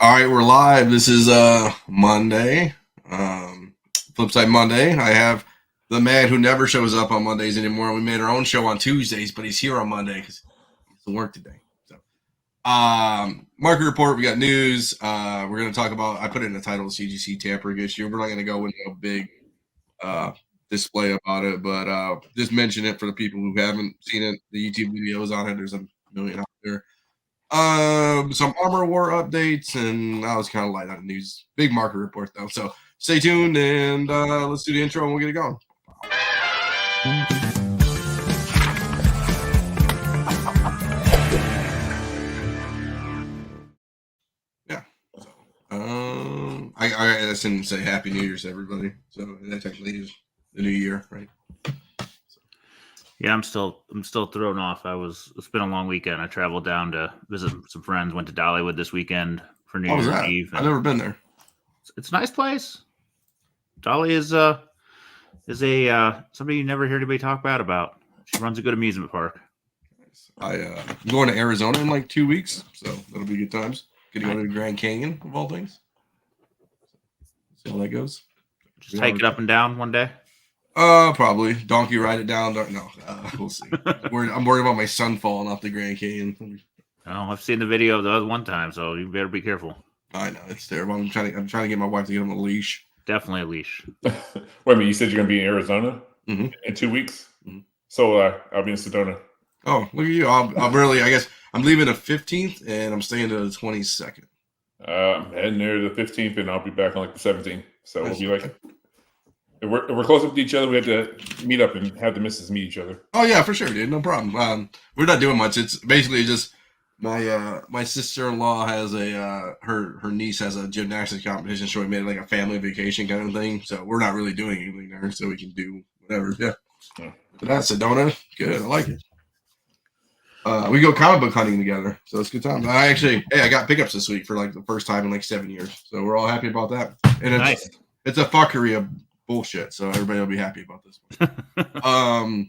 All right, we're live. This is Monday, Flipside Monday. I have the man who never shows up on Mondays anymore. We made our own show on Tuesdays, but he's here on Monday because he has to work today. So, market report. We got news. We're going to talk about. I put it in the title, CGC tampering issue. We're not going to go into a big display about it, but just mention it for the people who haven't seen it. The YouTube videos on it. There's a million out there. Some Armor War updates, and I was kind of light on news. Big market report though, so stay tuned and let's do the intro and we'll get it going. Yeah. So, I shouldn't say Happy New Year's to everybody. So that technically is the new year, right? Yeah, I'm still thrown off. It's been a long weekend. I traveled down to visit some friends. Went to Dollywood this weekend for New Year's Eve. I've never been there. It's a nice place. Dolly is somebody you never hear anybody talk bad about. She runs a good amusement park. I'm going to Arizona in like 2 weeks, so that'll be good times. Getting to go to the Grand Canyon of all things. See how that goes. Just hike it up and down one day. Probably donkey ride it down. No, we'll see. I'm worried about my son falling off the Grand Canyon. Oh, I've seen the video of the other one time, so you better be careful. I know it's terrible. I'm trying to get my wife to get him a leash. Definitely a leash. Wait a minute, you said you're gonna be in Arizona in 2 weeks? Mm-hmm. So I'll be in Sedona. Oh, look at you! I guess I'm leaving the 15th and I'm staying to the 22nd. I'm heading there the 15th and I'll be back on like the 17th. So we'll be like. If we're close up to each other, we have to meet up and have the missus meet each other. Oh yeah, for sure, dude. No problem. We're not doing much. It's basically just my sister-in-law has her niece has a gymnastics competition, so we made it like a family vacation kind of thing. So we're not really doing anything there, so we can do whatever. Yeah. But that's Sedona. Good. I like it. We go comic book hunting together, so it's a good time. I got pickups this week for like the first time in like 7 years, so we're all happy about that. And nice. It's a fuckery of bullshit, so everybody will be happy about this one.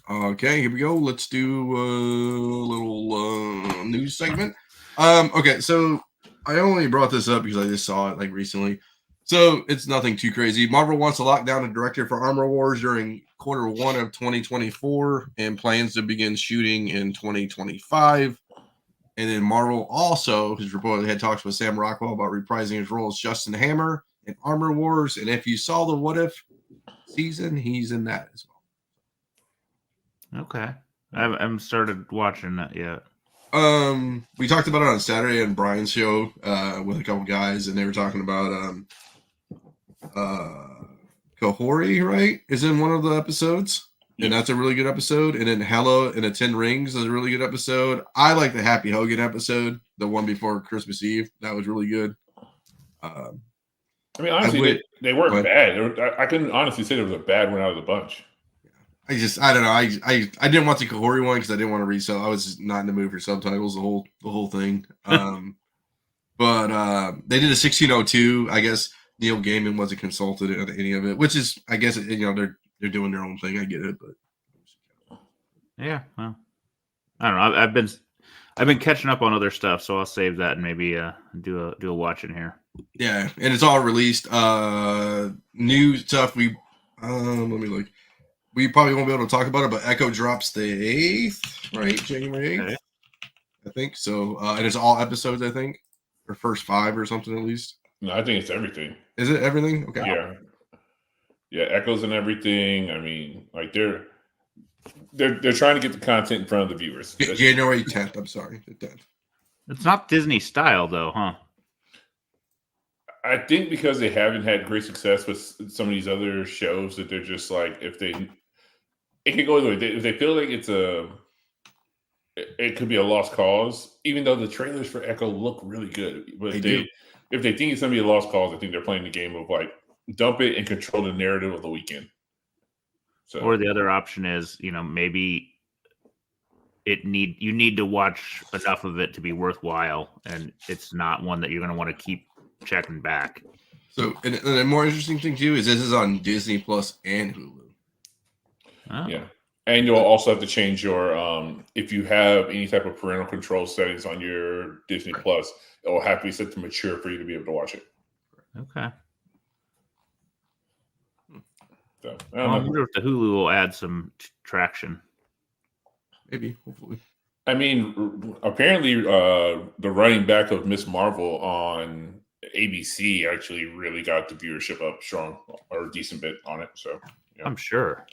Okay, here we go. Let's do a little news segment. Okay, so I only brought this up because I just saw it like recently. So it's nothing too crazy. Marvel wants to lock down a director for Armor Wars during Q1 of 2024 and plans to begin shooting in 2025. And then Marvel also has reportedly had talks with Sam Rockwell about reprising his role as Justin Hammer in Armor Wars, and if you saw the What If season, he's in that as well. Okay, I haven't started watching that yet. We talked about it on Saturday on Brian's show with a couple guys, and they were talking about Kahori, right? Is in one of the episodes, and that's a really good episode. And then Hela in the 10 Rings is a really good episode. I like the Happy Hogan episode, the one before Christmas Eve. That was really good. I mean, honestly, they weren't bad. I couldn't honestly say there was a bad one out of the bunch. I don't know. I didn't watch the Kahori one because I didn't want to resell. I was just not in the mood for subtitles the whole thing. But they did a 1602. I guess Neil Gaiman wasn't consulted in any of it, which is, I guess, they're doing their own thing. I get it, but yeah, well, I don't know. I've been catching up on other stuff, so I'll save that and maybe do a watch in here. Yeah, and it's all released. New stuff. Let me look. We probably won't be able to talk about it, but Echo drops the 8th, right? January 8th. Okay. I think so. And it's all episodes, I think, or first 5 or something at least. No, I think it's everything. Is it everything? Okay. Yeah, Echoes and everything. I mean, like they're trying to get the content in front of the viewers. January 10th. I'm sorry, the 10th. It's not Disney style though, huh? I think because they haven't had great success with some of these other shows that they're just like, it could go either way. If they feel like it could be a lost cause, even though the trailers for Echo look really good. But if they think it's going to be a lost cause, I think they're playing the game of like dump it and control the narrative of the weekend. So, or the other option is, maybe you need to watch enough of it to be worthwhile, and it's not one that you're going to want to keep checking back. So, and the more interesting thing too is this is on Disney Plus and Hulu. Oh. Yeah. And you'll also have to change your if you have any type of parental control settings on your Disney Plus, it will have to be set to mature for you to be able to watch it. Okay. So, I wonder if the Hulu will add some traction. Maybe, hopefully. I mean, apparently, the running back of Miss Marvel on ABC actually really got the viewership up strong or a decent bit on it. So, yeah. I'm sure.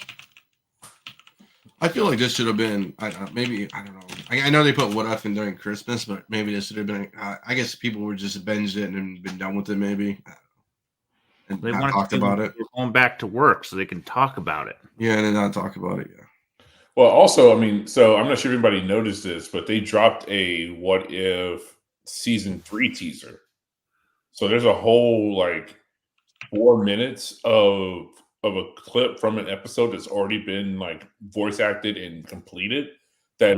I feel like this should have been. I don't know. I know they put What If in during Christmas, but maybe this should have been. I guess people were just binged it and been done with it, maybe. And They not talked about it. They're going back to work so they can talk about it. Yeah, and then not talk about it. Yeah. Well, also, I mean, so I'm not sure if anybody noticed this, but they dropped a What If season 3 teaser. So there's a whole like 4 minutes of a clip from an episode that's already been like voice acted and completed. That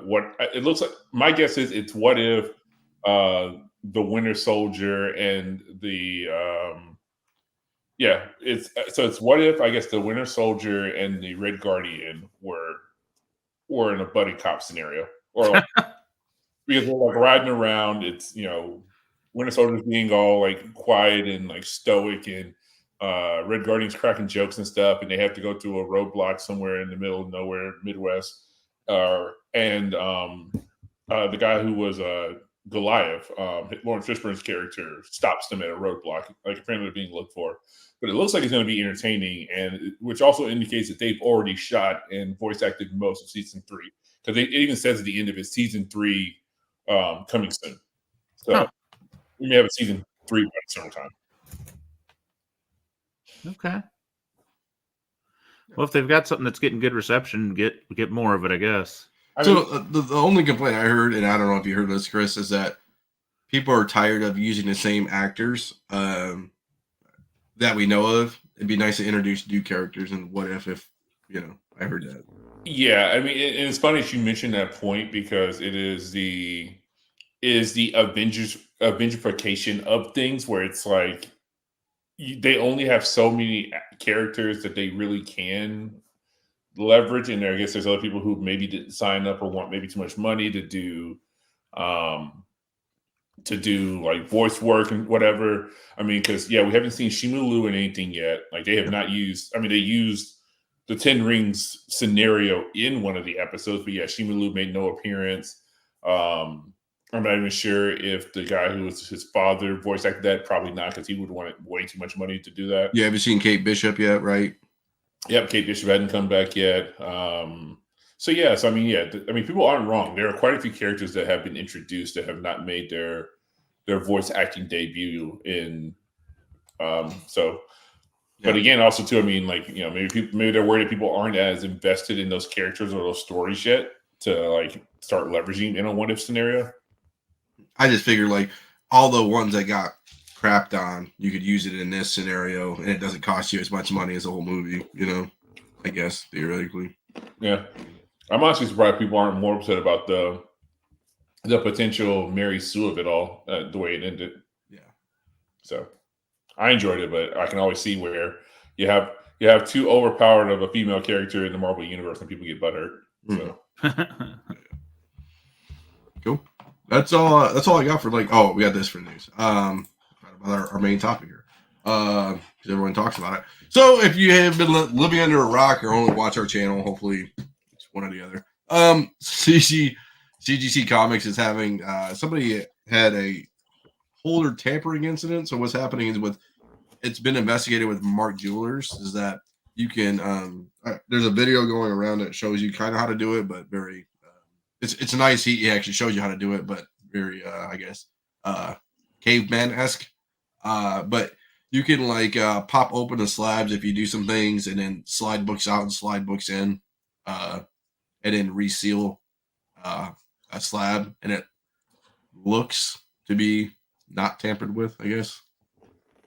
what it looks like. My guess is it's What If the Winter Soldier and the it's What If I guess the Winter Soldier and the Red Guardian were in a buddy cop scenario, or like, because they're like riding around. It's Winter Soldier's being all like quiet and like stoic, and Red Guardian's cracking jokes and stuff, and they have to go through a roadblock somewhere in the middle of nowhere, Midwest, and the guy who was Goliath, Lawrence Fishburne's character, stops them at a roadblock, like apparently they're being looked for. But it looks like it's going to be entertaining, and which also indicates that they've already shot and voice acted most of season 3, because it even says at the end of it, season 3 coming soon. So we may have a season 3 by summertime. Okay. Well, if they've got something that's getting good reception, get more of it, I guess. The only complaint I heard, and I don't know if you heard this, Chris, is that people are tired of using the same actors that we know of. It'd be nice to introduce new characters, and what if I heard that. Yeah, I mean, it's funny that you mentioned that point, because it is the Avengerification of things, where it's like they only have so many characters that they really can leverage, and I guess there's other people who maybe didn't sign up or want maybe too much money to do like voice work and whatever. I mean, because we haven't seen Simu Liu in anything yet. Like they have not used. I mean, they used the 10 Rings scenario in one of the episodes, but Simu Liu made no appearance. I'm not even sure if the guy who was his father voice acted that. Probably not, because he would want way too much money to do that. Yeah, have you seen Kate Bishop yet? Right. Yep, Kate Bishop hadn't come back yet. So I mean, people aren't wrong. There are quite a few characters that have been introduced that have not made their voice acting debut in. But again, also too, I mean, like maybe they're worried that people aren't as invested in those characters or those stories yet to like start leveraging in a what if scenario. I just figured like all the ones that got crapped on, you could use it in this scenario, and it doesn't cost you as much money as the whole movie. I guess theoretically. Yeah, I'm honestly surprised people aren't more upset about the potential Mary Sue of it all, the way it ended. Yeah. So I enjoyed it, but I can always see where you have too overpowered of a female character in the Marvel universe, and people get butthurt. So. Cool. That's all I got for we got this for news. About our main topic here. Because everyone talks about it. So if you have been living under a rock or only watch our channel, hopefully it's one or the other. CGC Comics is having somebody had a holder tampering incident. So what's happening is it's been investigated with Mark Jewelers, is that you can there's a video going around that shows you kind of how to do it, but very it's nice. He actually shows you how to do it, but very caveman-esque. But you can pop open the slabs if you do some things, and then slide books out and slide books in, and then reseal a slab, and it looks to be not tampered with, I guess,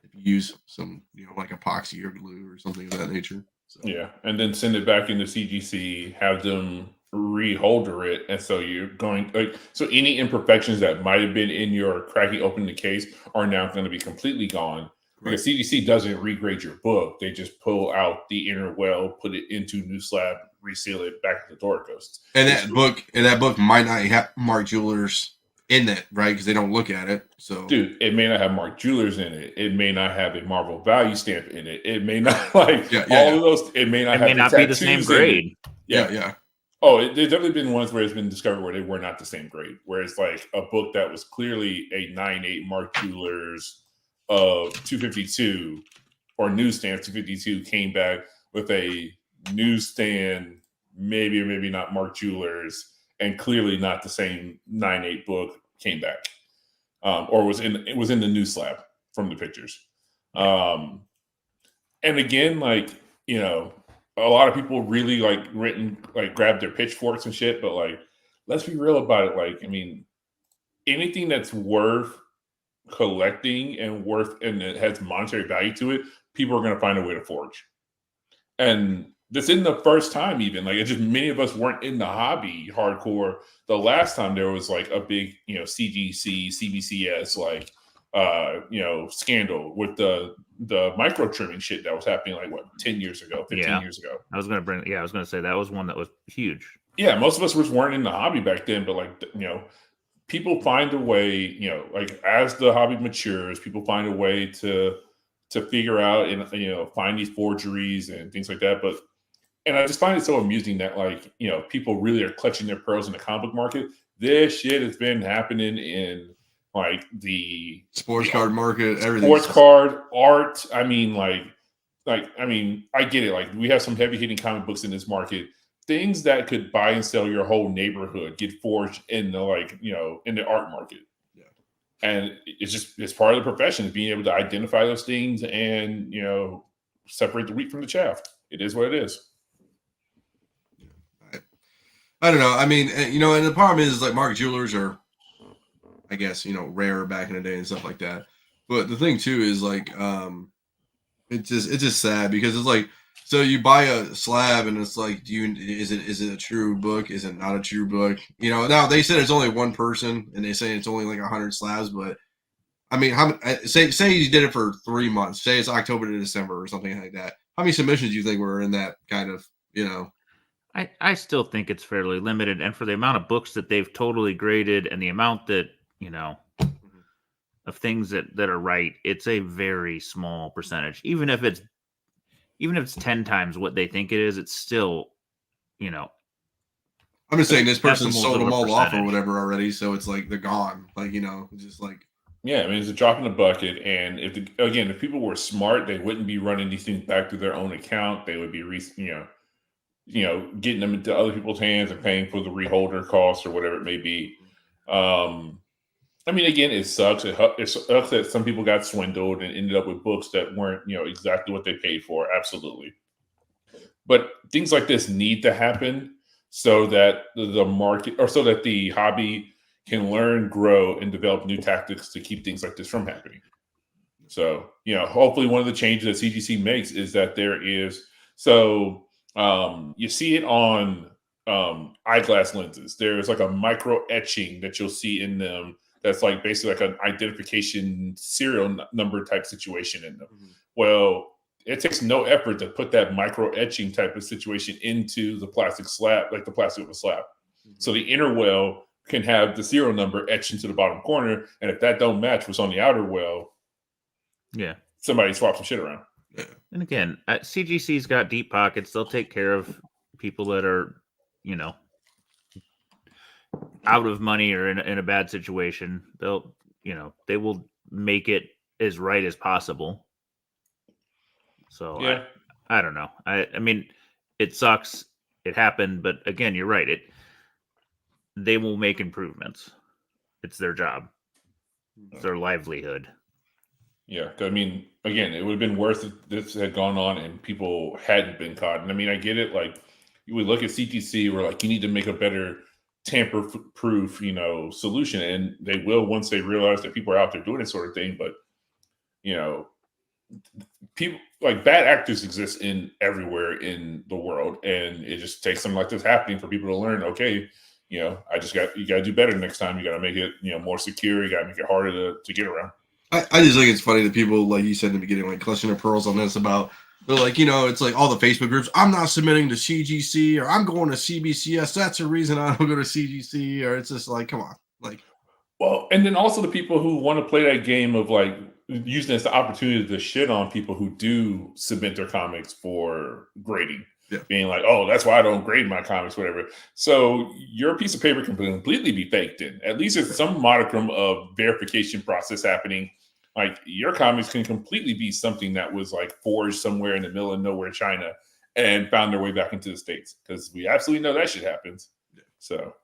if you use some like epoxy or glue or something of that nature. So. Yeah, and then send it back into CGC, have them reholder it, and so you're going so any imperfections that might have been in your cracking open the case are now going to be completely gone. Because CGC doesn't regrade your book; they just pull out the inner well, put it into new slab, reseal it, back to the door it goes. And that book might not have Mark Jewelers in it, right? Because they don't look at it. So, dude, it may not have Mark Jewelers in it. It may not have a Marvel value stamp in it. It may not of those. It may not. Be the same grade. Yeah. Oh, there's definitely been ones where it's been discovered where they were not the same grade. Where it's like a book that was clearly a 9.8 Mark Jewelers of 252 or newsstand 252 came back with a newsstand, maybe or maybe not Mark Jewelers, and clearly not the same 9.8 book came back, or was in the new slab from the pictures. And again, like, you know, a lot of people really grab their pitchforks and shit, but like, let's be real about it. Like, I mean, anything that's worth collecting and it has monetary value to it, people are going to find a way to forge. And this isn't the first time, even like, it's just many of us weren't in the hobby hardcore the last time there was like a big, you know, CGC, CBCS, like, you know, scandal with the micro trimming shit that was happening like 10 years ago, 15 years ago. I was going to say that was one that was huge. Yeah, most of us weren't in the hobby back then, but like, you know, people find a way, you know, like as the hobby matures, people find a way to figure out and, you know, find these forgeries and things like that. And I just find it so amusing that, like, you know, people really are clutching their pearls in the comic book market. This shit has been happening in like the sports card market, everything. Sports card, art. I mean, I get it. Like, we have some heavy hitting comic books in this market. Things that could buy and sell your whole neighborhood get forged in the, like, you know, in the art market. Yeah. And it's part of the profession, is being able to identify those things and, you know, separate the wheat from the chaff. It is what it is. I don't know. I mean, you know, and the problem is, like, Mark Jewelers are, I guess, you know, rare back in the day and stuff like that. But the thing too is, like, it's just sad because it's like, so you buy a slab and it's like, is it a true book? Is it not a true book? You know, now they said it's only one person and they say it's only like 100 slabs, but I mean, say you did it for 3 months, say it's October to December or something like that. How many submissions do you think were in that kind of, you know? I still think it's fairly limited, and for the amount of books that they've totally graded and the amount that, you know, of things that are right, it's a very small percentage. Even if it's 10 times what they think it is, it's still, you know. I'm just saying this person sold them all off or whatever already, so it's like they're gone. Like, you know, it's just like. Yeah, I mean, it's a drop in the bucket. And if people were smart, they wouldn't be running these things back to their own account. They would be, getting them into other people's hands and paying for the reholder costs or whatever it may be. I mean, again, it sucks. It sucks that some people got swindled and ended up with books that weren't, you know, exactly what they paid for. Absolutely. But things like this need to happen so that the market, or so that the hobby can learn, grow, and develop new tactics to keep things like this from happening. So, you know, hopefully one of the changes that CGC makes is that there is, you see it on eyeglass lenses. There's like a micro etching that you'll see in them that's like basically like an identification serial number type situation in them. Mm-hmm. Well, it takes no effort to put that micro etching type of situation into the plastic slab, like the plastic of a slab. Mm-hmm. So the inner well can have the serial number etched into the bottom corner, and if that don't match what's on the outer well, yeah, somebody swaps some shit around. Yeah. And again, CGC's got deep pockets. They'll take care of people that are, you know, out of money or in a bad situation. They will make it as right as possible. So yeah. I don't know. I mean, it sucks. It happened, but again, you're right. They will make improvements. It's their job. It's their livelihood. Yeah, I mean, again, it would have been worse if this had gone on and people hadn't been caught. And I mean, I get it. Like, you would look at CGC, we're like, you need to make a better tamper-proof, you know, solution, and they will once they realize that people are out there doing this sort of thing. But, you know, people, like, bad actors exist everywhere in the world, and it just takes something like this happening for people to learn. Okay, you know, you got to do better next time. You got to make it, you know, more secure. You got to make it harder to get around. I just think it's funny that people, like you said in the beginning, like clutching their pearls on this about, they're like, it's like all the Facebook groups, I'm not submitting to CGC or I'm going to CBCS. That's the reason I don't go to CGC. Or it's just like, come on. Like, well, and then also the people who want to play that game of like using this as the opportunity to shit on people who do submit their comics for grading. Yeah. Being like, oh, that's why I don't grade my comics, whatever. So your piece of paper can completely be faked in. At least there's some modicum of verification process happening. Like your comics can completely be something that was like forged somewhere in the middle of nowhere, China, and found their way back into the States, because we absolutely know that shit happens. Yeah. So,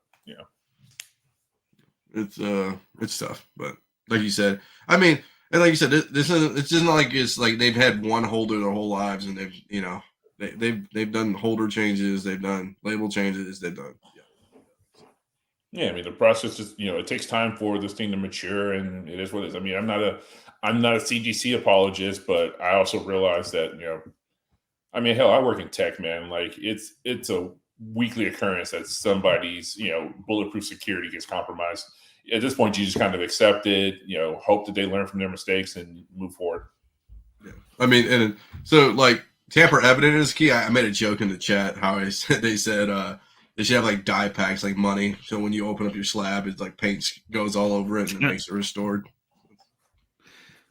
it's tough, but like you said, I mean, and like you said, this isn't, it's just not like it's like they've had one holder their whole lives and they've done holder changes, they've done label changes, they've done. Yeah, I mean the process is, it takes time for this thing to mature, and it is what it is. I mean, I'm not a CGC apologist, but I also realize that I mean, hell, I work in tech, man. Like it's a weekly occurrence that somebody's bulletproof security gets compromised. At this point, you just kind of accept it, hope that they learn from their mistakes and move forward. Yeah, I mean, and so like tamper evident is key. I made a joke in the chat how they said they should have like die packs, like money. So when you open up your slab, it's like paint goes all over it and it makes it restored.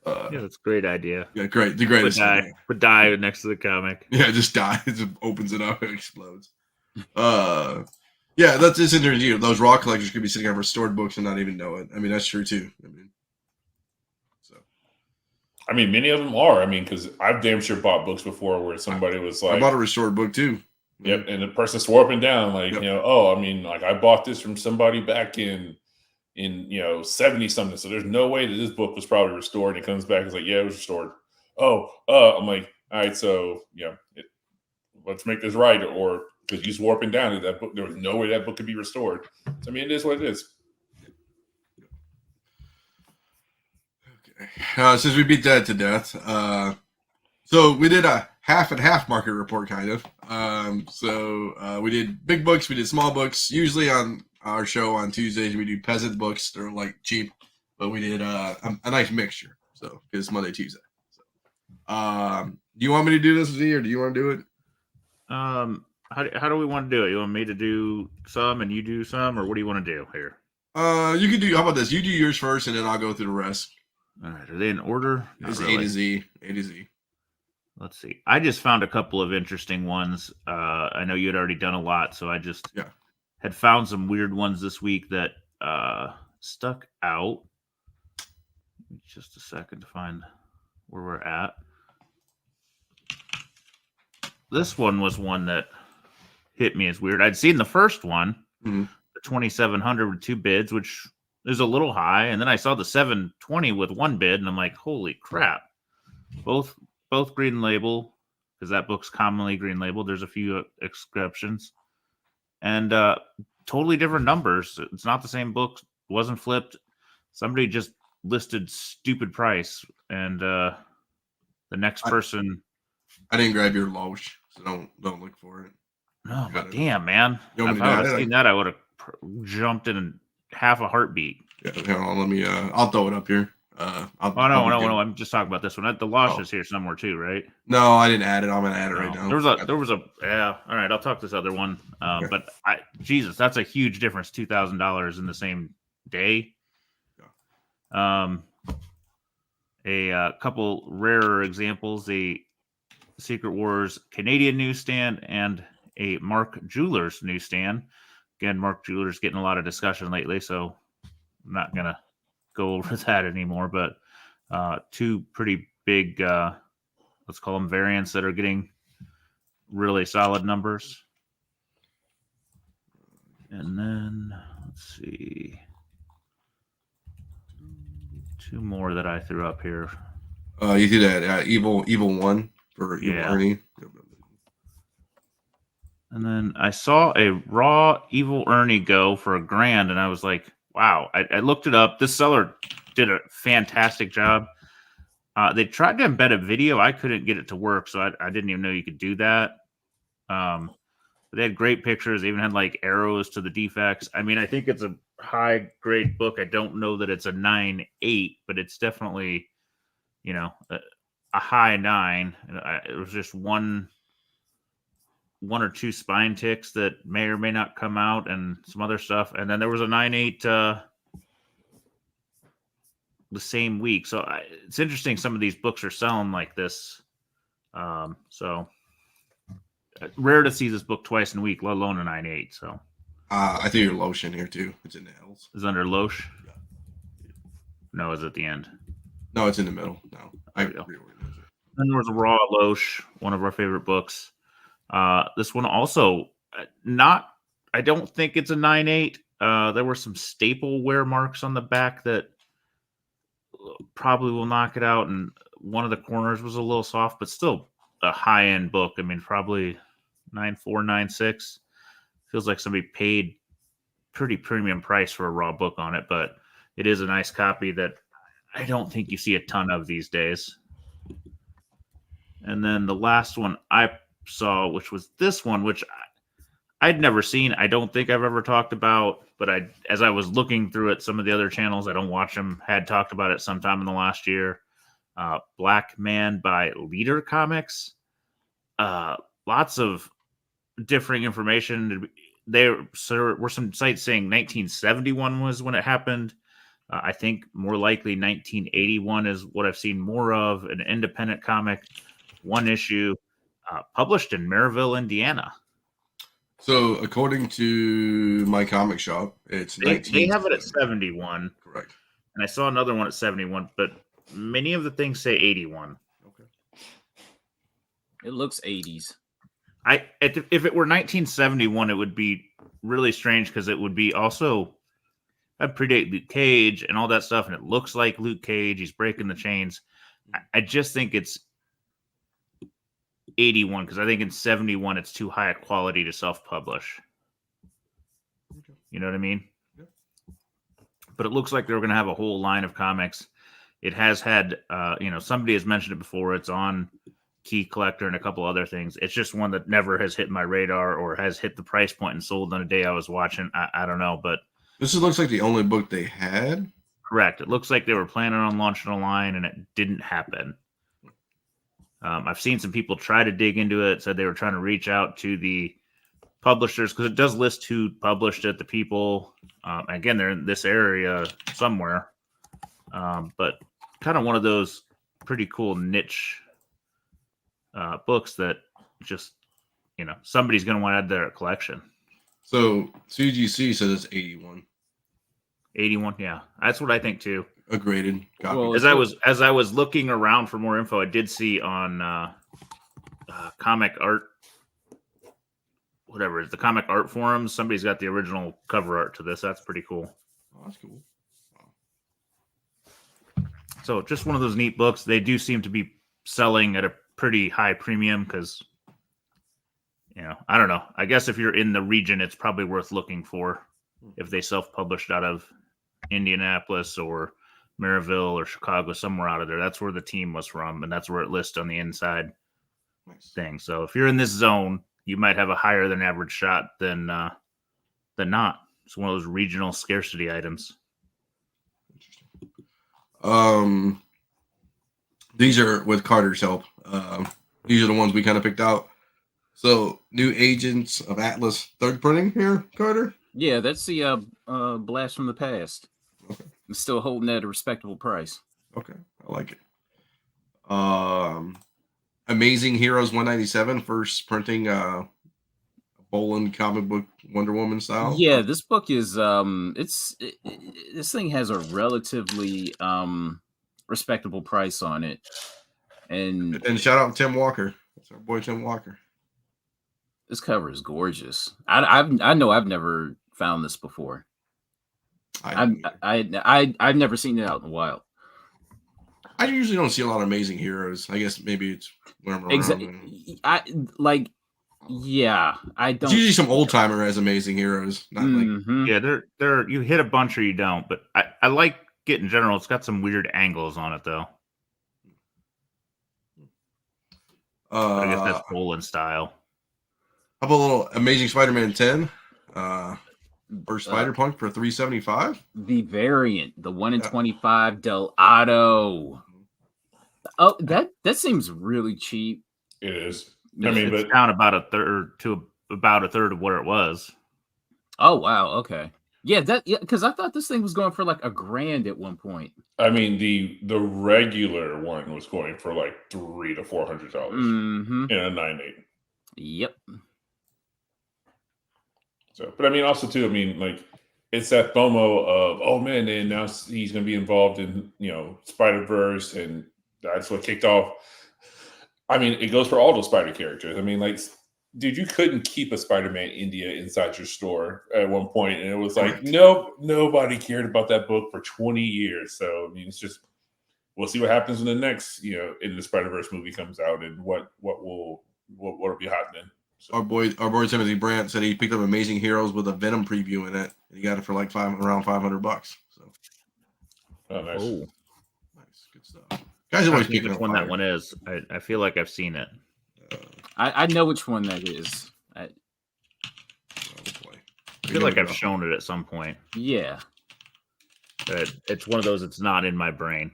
Yeah, that's a great idea. Yeah, great. The greatest. Put die next to the comic. Yeah, just die. It just opens it up and explodes. Yeah, that's interesting. Those raw collectors could be sitting on restored books and not even know it. I mean, that's true too. I mean, many of them are. I mean, because I've damn sure bought books before where somebody was like, I bought a restored book too. Yep, and the person swore up and down, like, oh, I mean, like I bought this from somebody back in 70 something. So there's no way that this book was probably restored. And it comes back, it's like, yeah, it was restored. I'm like, all right, so let's make this right. Or because you swore up and down that book, there was no way that book could be restored. So, I mean, it is what it is. Okay. Since we beat that to death, so we did a half and half market report, kind of. We did big books, we did small books. Usually on our show on Tuesdays, we do peasant books. They're like cheap, but we did a nice mixture. So it's Monday, Tuesday. So, do you want me to do this, Z, or do you want to do it? How do we want to do it? You want me to do some and you do some, or what do you want to do here? You can do. How about this? You do yours first, and then I'll go through the rest. All right. Are they in order? It's really. A to Z. A to Z. Let's see. I just found a couple of interesting ones. I know you had already done a lot, so I just had found some weird ones this week that stuck out. Just a second to find where we're at. This one was one that hit me as weird. I'd seen the first one, the 2,700 with 2 bids, which is a little high, and then I saw the 720 with 1 bid, and I'm like, holy crap! Both green label, because that book's commonly green labeled. There's a few exceptions, and totally different numbers. It's not the same book. Wasn't flipped. Somebody just listed stupid price, and the next person. I didn't grab your Loesch, so don't look for it. No, but damn, man! If I would have seen that, I would have jumped in half a heartbeat. Yeah, hang on. Let me. I'll throw it up here. No. I'm just talking about this one. The Loesch is here somewhere too, right? No, I didn't add it. I'm gonna add it right now. There was a. Yeah. All right, I'll talk this other one. But Jesus, that's a huge difference. $2,000 in the same day. Yeah. A couple rarer examples: the Secret Wars Canadian newsstand and a Mark Jewelers newsstand. Again, Mark Jewelers getting a lot of discussion lately, so I'm not gonna go over that anymore. But 2 pretty big, let's call them variants that are getting really solid numbers. And then let's see, 2 more that I threw up here. You threw that evil 1 for Evil Ernie. And then I saw a raw Evil Ernie go for $1,000, and I was like, wow. I looked it up. This seller did a fantastic job. They tried to embed a video. I couldn't get it to work, so I didn't even know you could do that. They had great pictures. They even had like arrows to the defects. I mean, I think it's a high grade book. I don't know that it's a 9.8, but it's definitely, a high 9. It was just one or two spine ticks that may or may not come out, and some other stuff. And then there was a 9.8 the same week. So it's interesting. Some of these books are selling like this. So rare to see this book twice in a week, let alone a 9.8. So I think your lotion here too. It's in the L's. Is under Loesch? Yeah. No, it's at the end. No, it's in the middle. No, I Then there was a Raw Loesch, one of our favorite books. This one also I don't think it's a 9.8. There were some staple wear marks on the back that probably will knock it out, and one of the corners was a little soft, but still a high-end book. I mean, probably 9.4, 9.6. Feels like somebody paid pretty premium price for a raw book on it, but it is a nice copy that I don't think you see a ton of these days. And then the last one I saw, which was this one, which I'd never seen. I don't think I've ever talked about, but as I was looking through it, some of the other channels, I don't watch them, had talked about it sometime in the last year. Black Man by Leader Comics. Lots of differing information. There were some sites saying 1971 was when it happened. I think more likely 1981 is what I've seen more of. An independent comic, one issue, published in Maryville, Indiana. So, according to my comic shop, it's they have it at 71. Correct. And I saw another one at 71, but many of the things say 81. Okay. It looks 80s. If it were 1971, it would be really strange because it would be also I'd predate Luke Cage and all that stuff, and it looks like Luke Cage. He's breaking the chains. I just think it's 81 because I think in 71 it's too high a quality to self-publish. Okay. You know what I mean? Yeah. But it looks like they're going to have a whole line of comics. It has had, somebody has mentioned it before. It's on Key Collector and a couple other things. It's just one that never has hit my radar or has hit the price point and sold on a day I was watching. I don't know, but this looks like the only book they had. Correct. It looks like they were planning on launching a line and it didn't happen. I've seen some people try to dig into it, said they were trying to reach out to the publishers because it does list who published it, the people. Again, they're in this area somewhere. But kind of one of those pretty cool niche books that just, somebody's going to want to add to their collection. So CGC says it's 81. 81, yeah. That's what I think too. A graded copy. Well, as I was looking around for more info, I did see on Comic Art, whatever, the Comic Art forums, somebody's got the original cover art to this. That's pretty cool. Oh, that's cool. Wow. So just one of those neat books. They do seem to be selling at a pretty high premium because, I don't know. I guess if you're in the region, it's probably worth looking for if they self-published out of Indianapolis or Maryville or Chicago, somewhere out of there. That's where the team was from, and that's where it lists on the inside thing. So if you're in this zone, you might have a higher than average shot than not. It's one of those regional scarcity items. These are with Carter's help. These are the ones we kind of picked out. So, new Agents of Atlas third printing here, Carter? Yeah, that's the Blast from the Past. Okay. I'm still holding at a respectable price. Okay, I like it. Amazing Heroes 197, first printing Boland comic book Wonder Woman style. Yeah, this book is this thing has a relatively respectable price on it. And shout out to Tim Walker. That's our boy Tim Walker. This cover is gorgeous. I know I've never found this before. I've never seen it out in the wild. I usually don't see a lot of Amazing Heroes. I guess maybe it's where I'm around. Exactly. I don't. It's usually some old timer as Amazing Heroes. Not mm-hmm. Yeah, they're you hit a bunch or you don't. But I like it in general. It's got some weird angles on it though. I guess that's Boland style. How about a little Amazing Spider-Man 10? Or Spider-Punk for $375? The variant, the 1 in 25 Del Otto. Oh, that seems really cheap. It is. I mean, it's down about a third of where it was. Oh wow, okay. Yeah, because I thought this thing was going for like $1,000 at one point. I mean, the regular one was going for like $300 to $400 in a 9.8. Yep. So, but I mean, also too, I mean, like it's that FOMO of, oh man, and now he's going to be involved in Spider-Verse, and that's what kicked off. I mean, it goes for all those Spider characters. I mean, like, dude, you couldn't keep a Spider-Man India inside your store at one point, and it was like, nope, nobody cared about that book for 20 years. So, I mean, it's just, we'll see what happens when the next, in the Spider-Verse movie comes out, and what will be happening. So. Our boy Timothy Brandt said he picked up Amazing Heroes with a Venom preview in it. And he got it for like around $500. So, oh, nice. Oh, nice, good stuff. Guys, always picking which up one fire. that one is. I feel like I've seen it. I know which one that is. I feel like I've shown it at some point. Yeah, but it's one of those. It's not in my brain.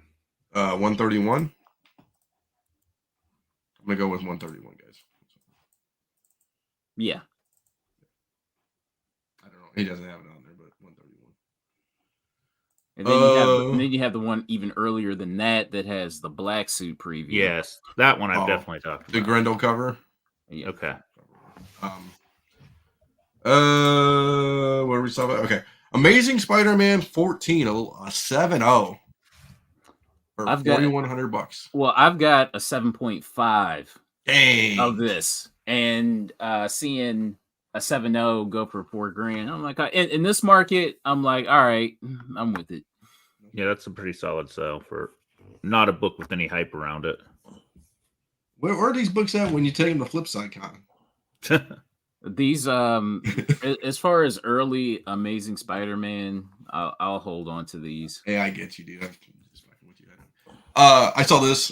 131. I'm gonna go with 131, guys. Yeah. I don't know. He doesn't have it on there, but 131. And then you have the one even earlier than that has the black suit preview. Yes, that one I've definitely talked about. The Grendel cover. Yeah. Okay. What are we talking about? Okay. Amazing Spider-Man 14, a 7.0 for $4,100. Well, I've got a 7.5 of this, and seeing a 7.0 go for $4,000, I'm like, in this market, I'm like, all right, I'm with it. Yeah, that's a pretty solid sell for not a book with any hype around it. Where are these books at when you take them to Flipside Con? These, as far as early Amazing Spider-Man, I'll hold on to these. Hey, I get you, dude. I'm just fucking with you. I saw this.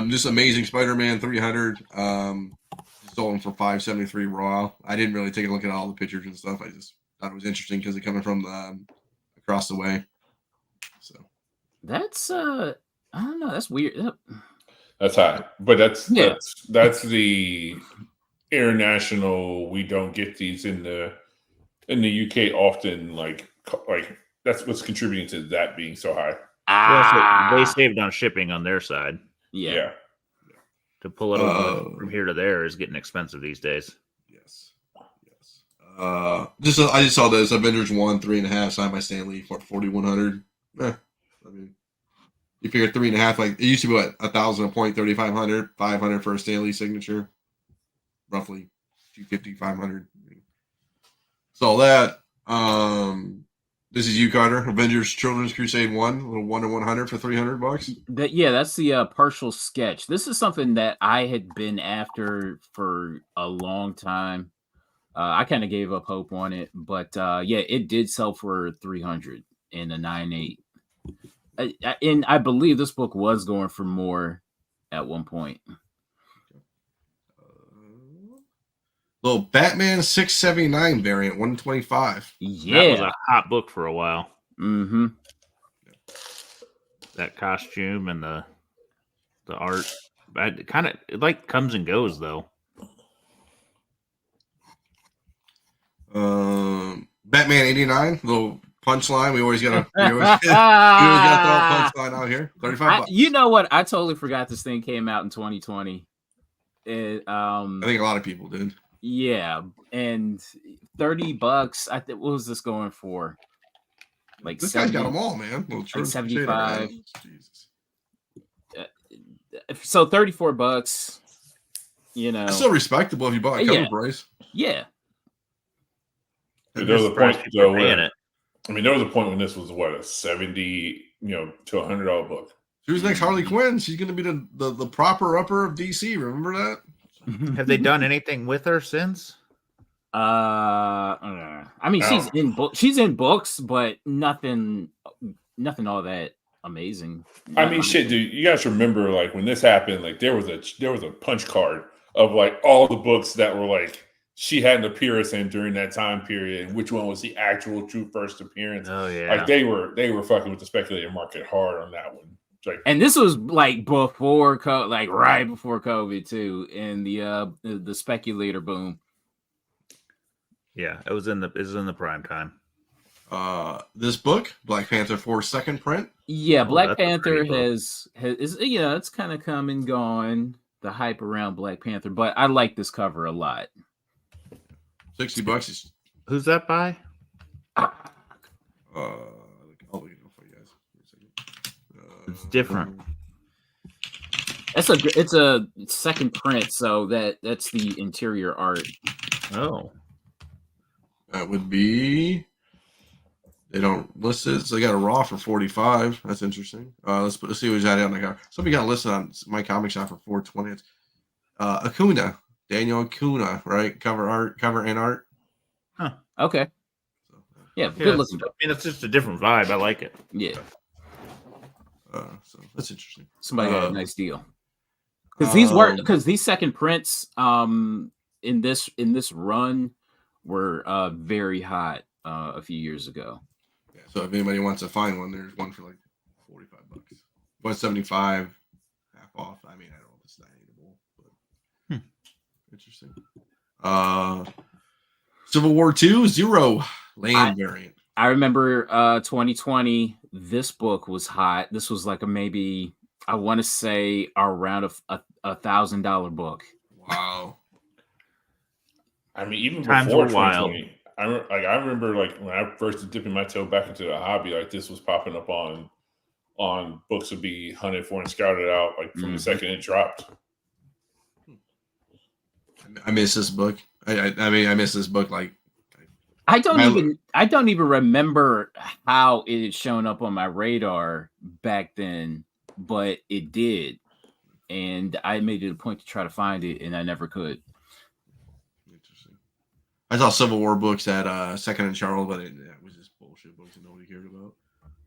This Amazing Spider-Man 300. Sold them for $573 raw. I didn't really take a look at all the pictures and stuff. I just thought it was interesting because they're coming from across the way. So that's I don't know. That's weird. That's high, but that's the international. We don't get these in the UK often. Like that's what's contributing to that being so high. Well, so they saved on shipping on their side. Yeah. To pull it over from here to there is getting expensive these days. Yes. I just saw this Avengers 1 3.5 signed by Stan Lee for $4,100. I mean, you figure 3.5, like it used to be what, 1,000 a point, 3,500, 500 for a Stan Lee signature, roughly 250, 500. So that this is you, Carter. Avengers Children's Crusade 1, a little 1 to 100 for $300. That's the partial sketch. This is something that I had been after for a long time. I kind of gave up hope on it, but it did sell for $300 in a 9.8. And I believe this book was going for more at one point. Little Batman 679 variant, 125. Yeah, that was a hot book for a while. Mm-hmm. That costume and the art, it like comes and goes though. Batman 89, little punchline. We always got to throw a punchline out here. $35. You know what? I totally forgot this thing came out in 2020. I think a lot of people did. Yeah, and $30. What was this going for? Like this guy's got them all, man. Like 75. Jesus. So $34. It's still respectable if you bought a cover price. Yeah. There was a point though where, there was a point when this was what, a $70 to $100 book. Who's next? Harley Quinn. She's going to be the proper upper of DC. Remember that? Have they done anything with her since? She's in She's in books, but nothing all that amazing. Shit, dude. You guys remember like when this happened? Like there was a punch card of like all the books that were like she had an appearance in during that time period, and which one was the actual true first appearance. Oh yeah, like they were fucking with the speculator market hard on that one. Like, and this was like before like right before COVID too, and the speculator boom. Yeah, it was in the prime time. This book, Black Panther 4 second print. Yeah, Black Panther has it's kind of come and gone, the hype around Black Panther, but I like this cover a lot. $60. Who's that by? I'll look it up for you guys. It's different. It's a second print, so that's the interior art. Oh, that would be. They don't list it. So they got a raw for 45. That's interesting. Let's see who's at it on the cover. Somebody got listed on my comic shop for 420. It's Acuna, Daniel Acuna, right? Cover and art. Huh. Okay. Yeah, good looking. I mean, it's just a different vibe. I like it. Yeah. So that's interesting. Somebody got a nice deal. Because these second prints in this run were very hot a few years ago. Yeah, so if anybody wants to find one, there's one for like $45, $175, half off. I mean, I don't know if it's that anymore, but interesting. Civil War II, Zero land variant. I remember 2020. This book was hot. This was like maybe I want to say around a $1,000 book. Wow. I mean, even before 2020. I remember like when I first dipping my toe back into the hobby, like this was popping up on books to be hunted for and scouted out like from the second it dropped. I miss this book. I mean, I miss this book. Like, I don't even remember how it had shown up on my radar back then, but it did, and I made it a point to try to find it, and I never could. I saw Civil War books at Second and Charles, but it was just bullshit books that nobody cared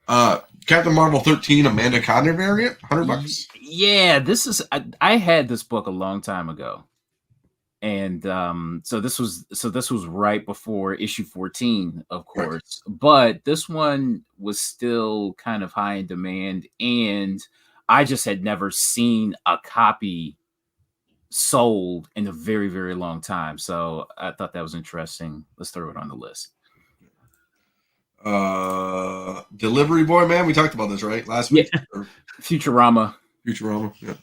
about. Captain Marvel 13 Amanda Conner variant, $100. Yeah, this is I had this book a long time ago, and so this was right before issue 14, of course. Right. But this one was still kind of high in demand, and I just had never seen a copy sold in a very, very long time. So I thought that was interesting. Let's throw it on the list. Delivery Boy, man. We talked about this, right? Last week. Yeah. Futurama. Yeah.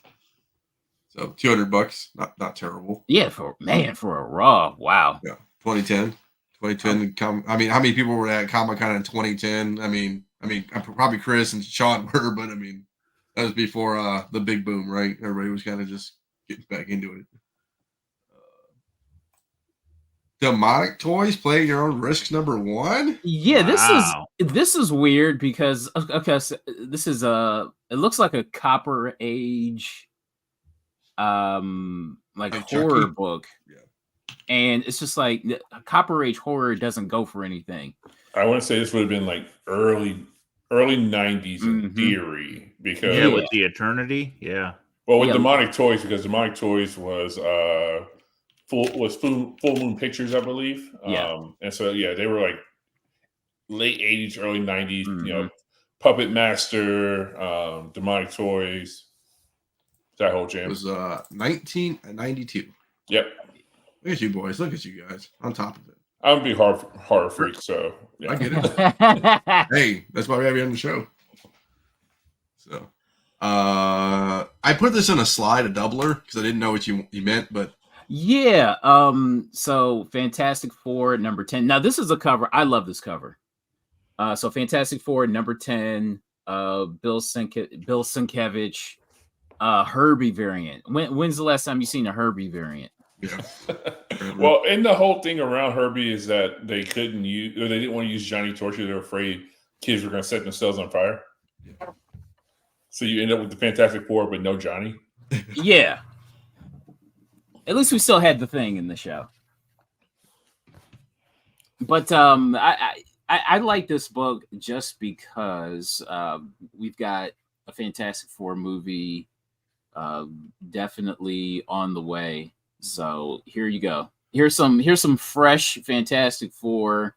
So $200. Not terrible. Yeah, for a raw. Wow. Yeah. 2010. I mean, how many people were at Comic-Con in 2010? I mean, probably Chris and Sean were, but I mean, that was before the big boom, right? Everybody was kind of just getting back into it. Demonic Toys, Play at Your Own Risks, #1. Yeah, this is weird because so this is it looks like a Copper Age like horror Chucky book. Yeah. And it's just like Copper Age horror doesn't go for anything. I want to say this would have been like early 90s in theory, because with the Eternity, Well, with Demonic Toys, because Demonic Toys was Full Moon Pictures, I believe. And so they were like late 80s, early 90s. You know, Puppet Master, Demonic Toys, that whole jam. It was 1992. Yep. Look at you boys. Look at you guys on top of it. I'm a big horror freak, so yeah. I get it. Hey, that's why we have you on the show. So, I put this in a slide, a doubler, because I didn't know what you meant, but yeah. So Fantastic Four #10. Now this is a cover. I love this cover. So Fantastic Four #10. Bill Sienkiewicz, Herbie variant. When's the last time you seen a Herbie variant? Yeah. Well, and the whole thing around Herbie is that they couldn't use, or they didn't want to use Johnny Torture. They were afraid kids were going to set themselves on fire. Yeah. So you end up with the Fantastic Four, but no Johnny. Yeah. At least we still had the Thing in the show. But I like this book just because we've got a Fantastic Four movie definitely on the way. So here you go. Here's some fresh Fantastic Four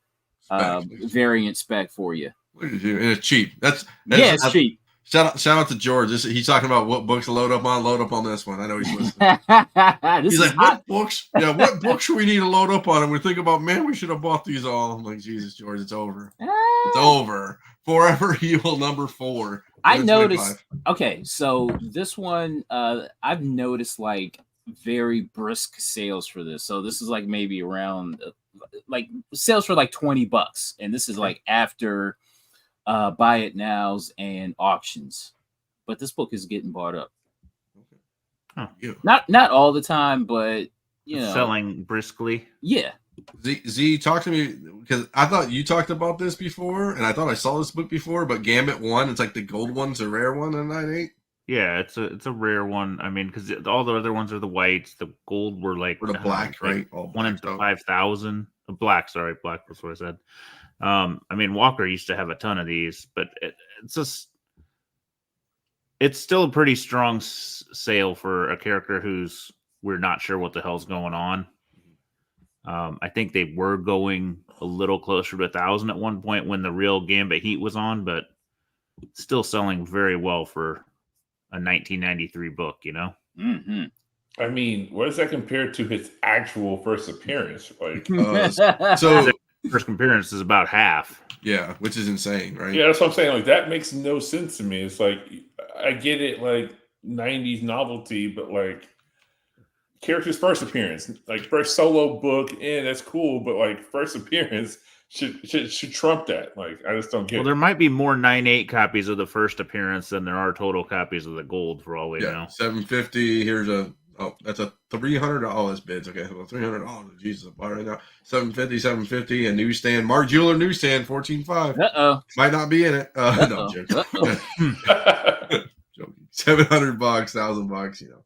variant spec for you. And it's cheap. That's it's cheap. Shout out to George. He's talking about what books to load up on. Load up on this one. I know he's listening. He's like, what books? Yeah, what books should we need to load up on? And we think about, man, we should have bought these all. I'm like, Jesus, George, it's over. It's over. Forever Evil #4. I noticed. Okay, so this one, I've noticed like very brisk sales for this. So this is like maybe around like sales for like $20, and this is like after buy it nows and auctions. But this book is getting bought up. Huh. Not all the time, but you know, selling briskly. Yeah. Z talk to me, because I thought you talked about this before, and I thought I saw this book before. But Gambit 1, it's like the gold one's a rare one in 9.8. Yeah, it's a rare one. I mean, because all the other ones are the whites. The gold were like the black, right? Like 1 in 5,000. Black, sorry, black was what I said. I mean, Walker used to have a ton of these, but it's still a pretty strong sale for a character who's we're not sure what the hell's going on. I think they were going a little closer to 1,000 at one point when the real Gambit Heat was on, but still selling very well for a 1993 book, you know? Mm-hmm. I mean, what does that compare to his actual first appearance? Like, so first appearance is about half. Yeah, which is insane, right? Yeah, that's what I'm saying. Like, that makes no sense to me. It's like, I get it, like 90s novelty, but like character's first appearance, like first solo book, that's cool, but like first appearance should trump that. Like, I just don't get it. There might be more 9.8 copies of the first appearance than there are total copies of the gold for all we know. $750. Here's that's a $300. Oh, this bids. Okay, well, $300. Jesus, I'm buying right now. $750, and newsstand. Mark Jeweler newstand, 14.5. Might not be in it. No, joking. Joking. $700, $1,000. You know,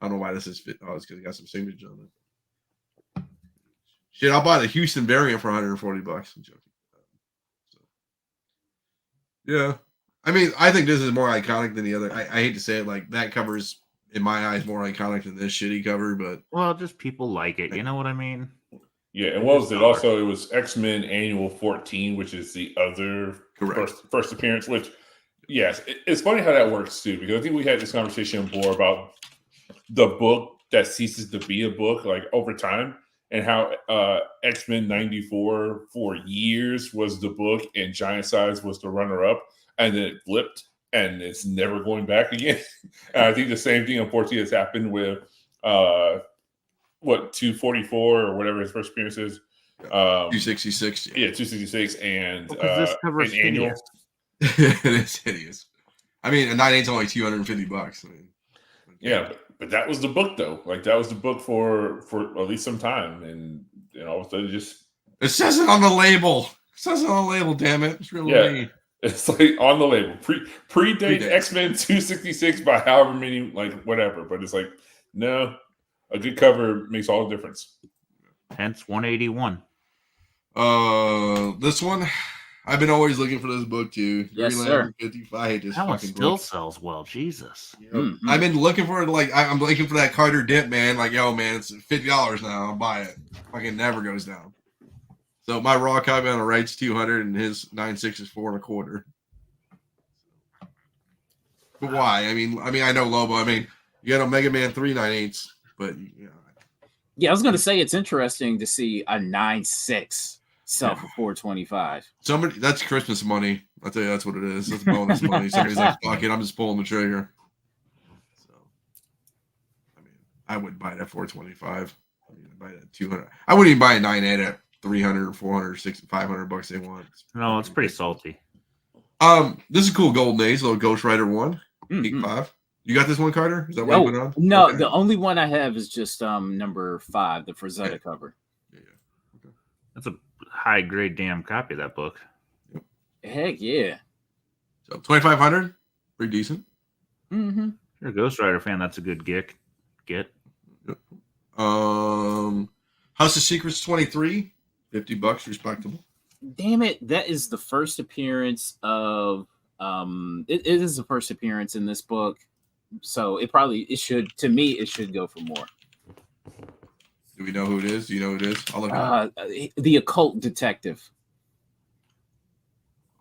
I don't know why this is fit. Oh, it's because it got some signatures on it. Shit, I'll buy the Houston variant for $140. I'm joking. Yeah, I mean, I think this is more iconic than the other. I hate to say it, like that cover's in my eyes more iconic than this shitty cover, but just people like it. You know what I mean? Yeah, and what was it? Also, it was X-Men Annual 14, which is the other first appearance. Which, yes, it's funny how that works too, because I think we had this conversation before about the book that ceases to be a book, like over time, and how X-Men 94 for years was the book and Giant Size was the runner-up, and then it flipped. And it's never going back again. And I think the same thing, unfortunately, has happened with 244 or whatever his first appearance is. 266. Yeah, 266 and this cover's an annual. It is hideous. I mean, a 9.8 is only $250. I mean, yeah, but that was the book though. Like that was the book for at least some time, and all of a sudden it says it on the label. It says it on the label. Damn it! It's really mean. It's like on the label. Predate X-Men 266 by however many, like whatever. But it's like, no, a good cover makes all the difference. Hence 181. This one, I've been always looking for this book too. Yes, sir. 55. That one still sells well. Jesus. Yep. Mm-hmm. I've been looking for it. Like I'm looking for that Carter dip, man. Like, yo, man, it's $50 now. I'll buy it. Fucking never goes down. So my raw copy on the right's 200, and his 9.6 is 4.25. But why? I mean, I know Lobo. I mean, you got a Mega Man 3 9.8s, but yeah, I was gonna say it's interesting to see a 9.6 sell for 425. Somebody, that's Christmas money. I'll tell you, that's what it is. That's bonus money. Somebody's like, fuck it, I'm just pulling the trigger. So, I mean, I wouldn't buy it at 425. I mean, I'd buy it at 200. I wouldn't even buy a 9.8 at 300, 400, 600, $500 they want. No, it's pretty salty. This is a cool Golden Age, little Ghost Rider 1, 8.5. You got this one, Carter? Is that what you put on? No, okay. The only one I have is just number 5, the Frazetta cover. Yeah. Okay. That's a high grade damn copy of that book. Yep. Heck yeah. So 2,500, pretty decent. Mm-hmm. If you're a Ghost Rider fan, that's a good get. Yep. House of Secrets 23. $50, respectable. Damn it! That is the first appearance of it is the first appearance in this book, so it should go for more. Do we know who it is? Do you know who it is? I'll look it up. The Occult Detective.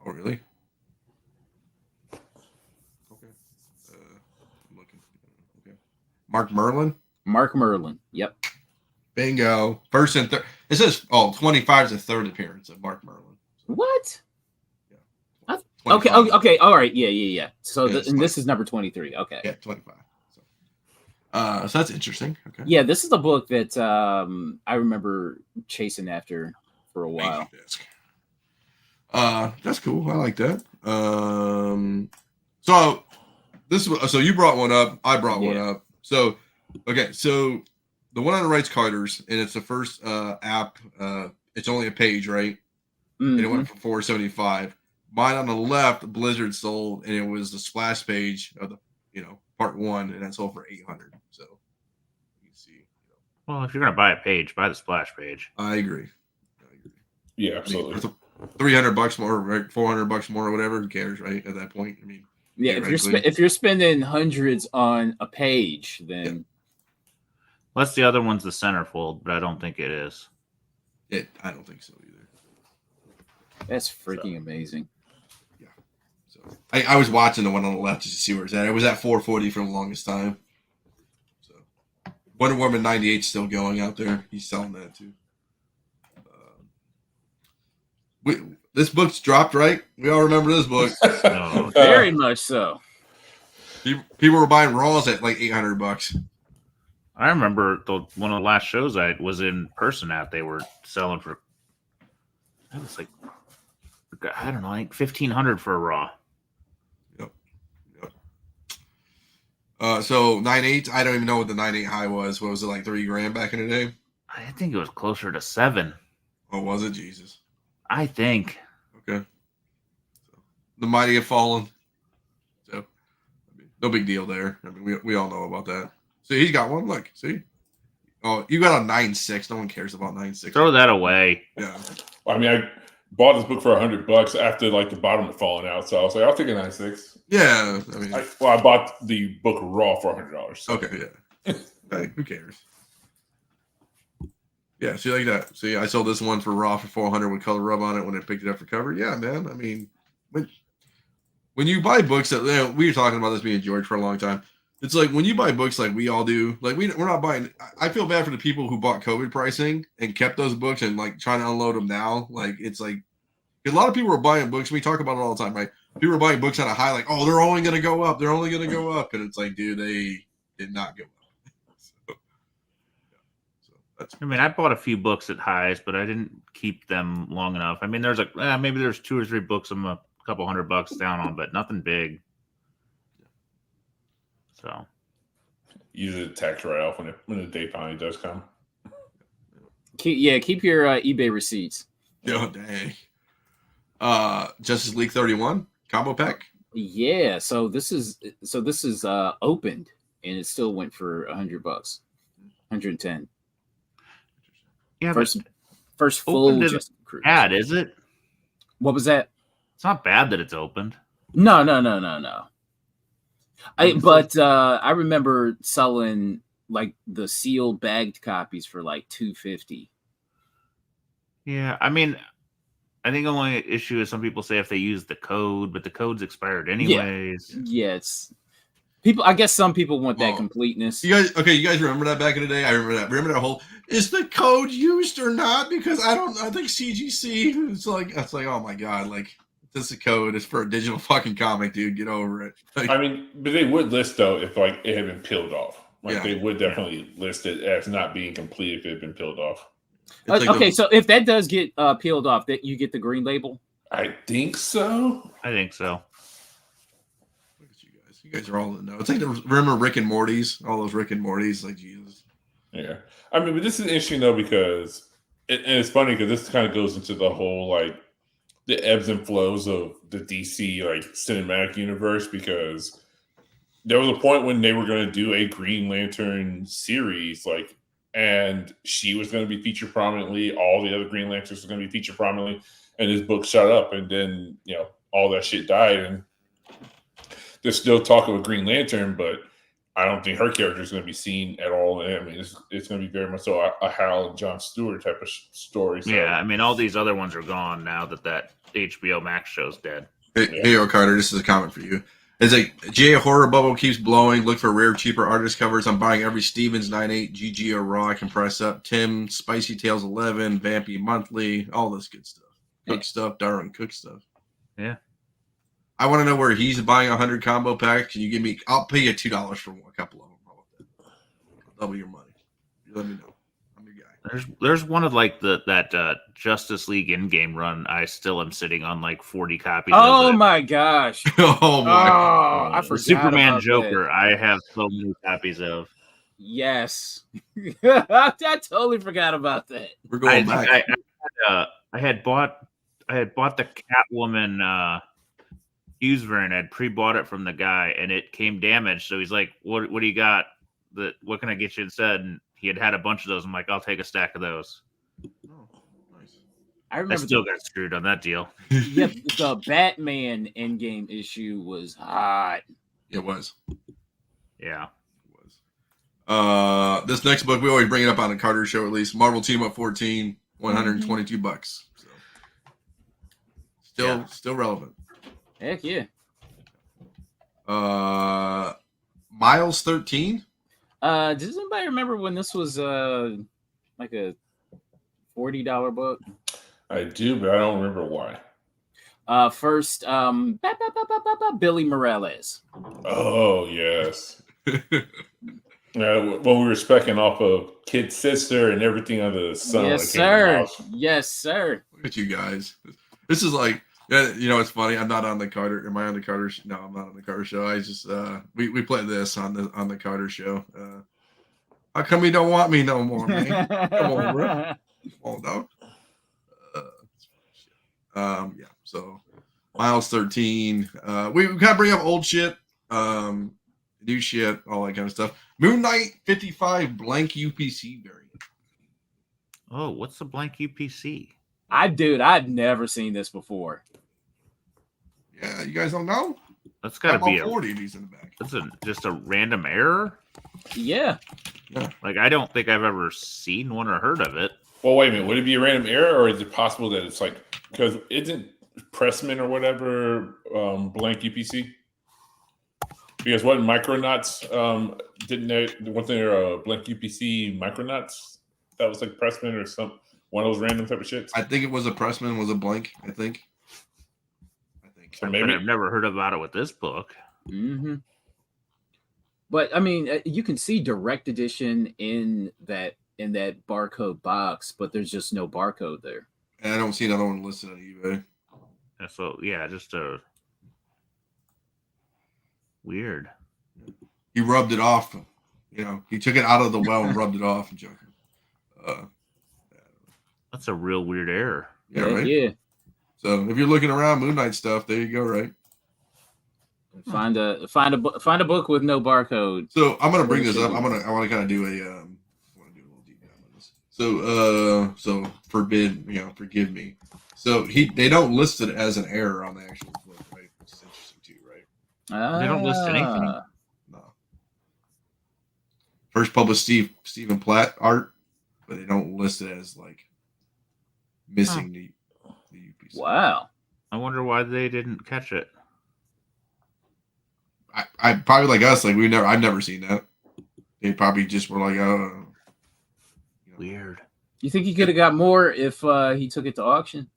Oh, really? Okay. I'm looking. Okay. Mark Merlin? Mark Merlin. Yep. Bingo. First and third. It says, 25 is the third appearance of Mark Merlin. What? Yeah. Okay. Okay. All right. Yeah. So, and this is number 23. Okay. Yeah, 25. So that's interesting. Okay. Yeah, this is the book that I remember chasing after for a while. That's cool. I like that. So you brought one up. I brought one up. So, okay. So the one on the right's Carter's, and it's the first app. It's only a page, right? Mm-hmm. And it went for $4.75. Mine on the left, Blizzard sold, and it was the splash page of the, part 1, and that sold for $800. So you can see. Well, if you're gonna buy a page, buy the splash page. I agree. Yeah, absolutely. $300 more, right? $400 more, or whatever. Who cares, right? At that point, I mean. Yeah, if you're spending hundreds on a page, then. Unless the other one's the centerfold, but I don't think it is. I don't think so either. That's freaking amazing. Yeah. So I was watching the one on the left just to see where it's at. It was at $440 for the longest time. So Wonder Woman 98 still going out there. He's selling that too. This book's dropped, right? We all remember this book. No. Very much so. People were buying Raws at like $800. I remember one of the last shows I was in person at, they were selling for, it was like, I don't know, like $1,500 for a Raw. Yep. So 9.8, I don't even know what the 9.8 high was. What was it, like $3,000 back in the day? I think it was closer to 7. Oh, was it? Jesus. I think. Okay. So, the mighty have fallen. So, I mean, no big deal there. I mean, we all know about that. See, he's got one. Look, see. Oh, you got a 9.6. No one cares about 9.6. Throw that away. Yeah. I mean, I bought this book for $100 after like the bottom had fallen out, so I was like, I'll take a 9.6. Yeah. I mean, I bought the book raw for $100. So. Okay. Yeah. Hey, who cares? Yeah, see, like that. See, I sold this one for raw for $400 with color rub on it when I picked it up for cover. Yeah, man. I mean, when you buy books that we were talking about this, me and George, for a long time. It's like when you buy books like we all do, like we're not buying. I feel bad for the people who bought COVID pricing and kept those books and like trying to unload them now. Like it's like a lot of people are buying books. We talk about it all the time, right? People are buying books at a high, like, oh, they're only going to go up. They're only going to go up, and it's like, dude, they did not go up. I mean, I bought a few books at highs, but I didn't keep them long enough. I mean, there's maybe there's 2 or 3 books I'm a couple $100 down on, but nothing big. So, use it tax write off when the day finally does come. Keep your eBay receipts. Oh dang! Justice League 31 combo pack. Yeah, so this is opened and it still went for $100, 110. Yeah, first full Justice Cruise. Bad, is it? What was that? It's not bad that it's opened. No. I remember selling like the sealed bagged copies for like $250. Yeah, I mean, I think the only issue is some people say if they use the code, but the code's expired anyways. Yeah, it's people. I guess some people want that completeness. You guys remember that back in the day? I remember that. Remember that whole, is the code used or not? Because I think CGC, it's like, oh my God, like, this is a code. It's for a digital fucking comic, dude. Get over it. Like, I mean, but they would list, though, if like it had been peeled off. Like they would definitely list it as not being complete if it had been peeled off. Okay, so if that does get peeled off, that you get the green label? I think so. I think so. Look at you guys. You guys are all in the know. It's like remember Rick and Morty's? All those Rick and Morty's, like Jesus. Yeah. I mean, but this is interesting, though, because and it's funny because this kind of goes into the whole, like, the ebbs and flows of the DC, like, cinematic universe, because there was a point when they were going to do a Green Lantern series, like, and she was going to be featured prominently. All the other Green Lanterns were going to be featured prominently. And this book shut up. And then, all that shit died. And there's still talk of a Green Lantern. But I don't think her character is going to be seen at all. I mean, it's going to be very much so a Hal and Jon Stewart type of story. So. Yeah, I mean, all these other ones are gone now that HBO Max show's dead. Hey, Carter, this is a comment for you. It's like, GA horror bubble keeps blowing. Look for rare, cheaper artist covers. I'm buying every Stevens 9.8, GG or Raw I can press up. Tim, Spicy Tales 11, Vampy Monthly, all this good stuff. Cook stuff, Darwin Cook stuff. Yeah. I want to know where he's buying 100 combo packs. Can you give me? I'll pay you $2 for a couple of them. How about that? I'll double your money. You let me know. I'm your guy. There's one of like that Justice League in-game run. I still am sitting on like 40 copies. Oh of it. my gosh! Oh my! Oh, I forgot Superman about Joker. that. I have so many copies of. Yes, I totally forgot about that. We're going back. I had bought the Catwoman Hughes variant. I'd pre-bought it from the guy, and it came damaged. So he's like, "What do you got? What can I get you instead?" And he had a bunch of those. I'm like, "I'll take a stack of those." Oh, nice. I still got screwed on that deal. Yep, the Batman Endgame issue was hot. It was. Yeah. It was. This next book we always bring it up on the Carter Show at least. Marvel Team Up 14, $122. So still relevant. Heck yeah. Miles 13. Does anybody remember when this was like a $40 book? I do, but I don't remember why. First, Billy Morales. Oh yes. Well, we were specking off of Kid's sister and everything under the sun. Yes, sir. Yes, sir. Look at you guys. This is like, you know, it's funny. I'm not on the Carter. Am I on the Carter? No, I'm not on the Carter Show. I just we play this on the Carter Show. How come you don't want me no more, man? Come on, bro. Come on, dog. Yeah. So Miles 13. We kind of bring up old shit, new shit, all that kind of stuff. Moon Knight 55 blank UPC variant. Oh, what's the blank UPC? I've never seen this before. Yeah, you guys don't know? That's got to be 40 of these in the back. That's just a random error. Yeah. Like I don't think I've ever seen one or heard of it. Well, wait a minute. Would it be a random error, or is it possible that it's like because isn't Pressman or whatever blank UPC? Because what Micronauts didn't they wasn't there blank UPC Micronauts that was like Pressman or one of those random type of shits? I think it was a Pressman was a blank. I think. So maybe But I've never heard about it with this book. Mm-hmm. But I mean, you can see direct edition in that barcode box, but there's just no barcode there. And I don't see another one listed on eBay. So yeah, just a weird. He rubbed it off. You know, he took it out of the well and rubbed it off and junk it. That's a real weird error. Yeah, right. Yeah. So if you're looking around Moon Knight stuff, there you go, right? Find a book with no barcode. So I'm gonna bring this up. I want to kind of do a little deep dive on this. So forgive me. So they don't list it as an error on the actual book, right? Which is interesting too, right? They don't list anything. No. First published Stephen Platt art, but they don't list it as like missing the UPC. Wow. I wonder why they didn't catch it. I probably like us, like I've never seen that. They probably just were like, Weird. You think he could have got more if he took it to auction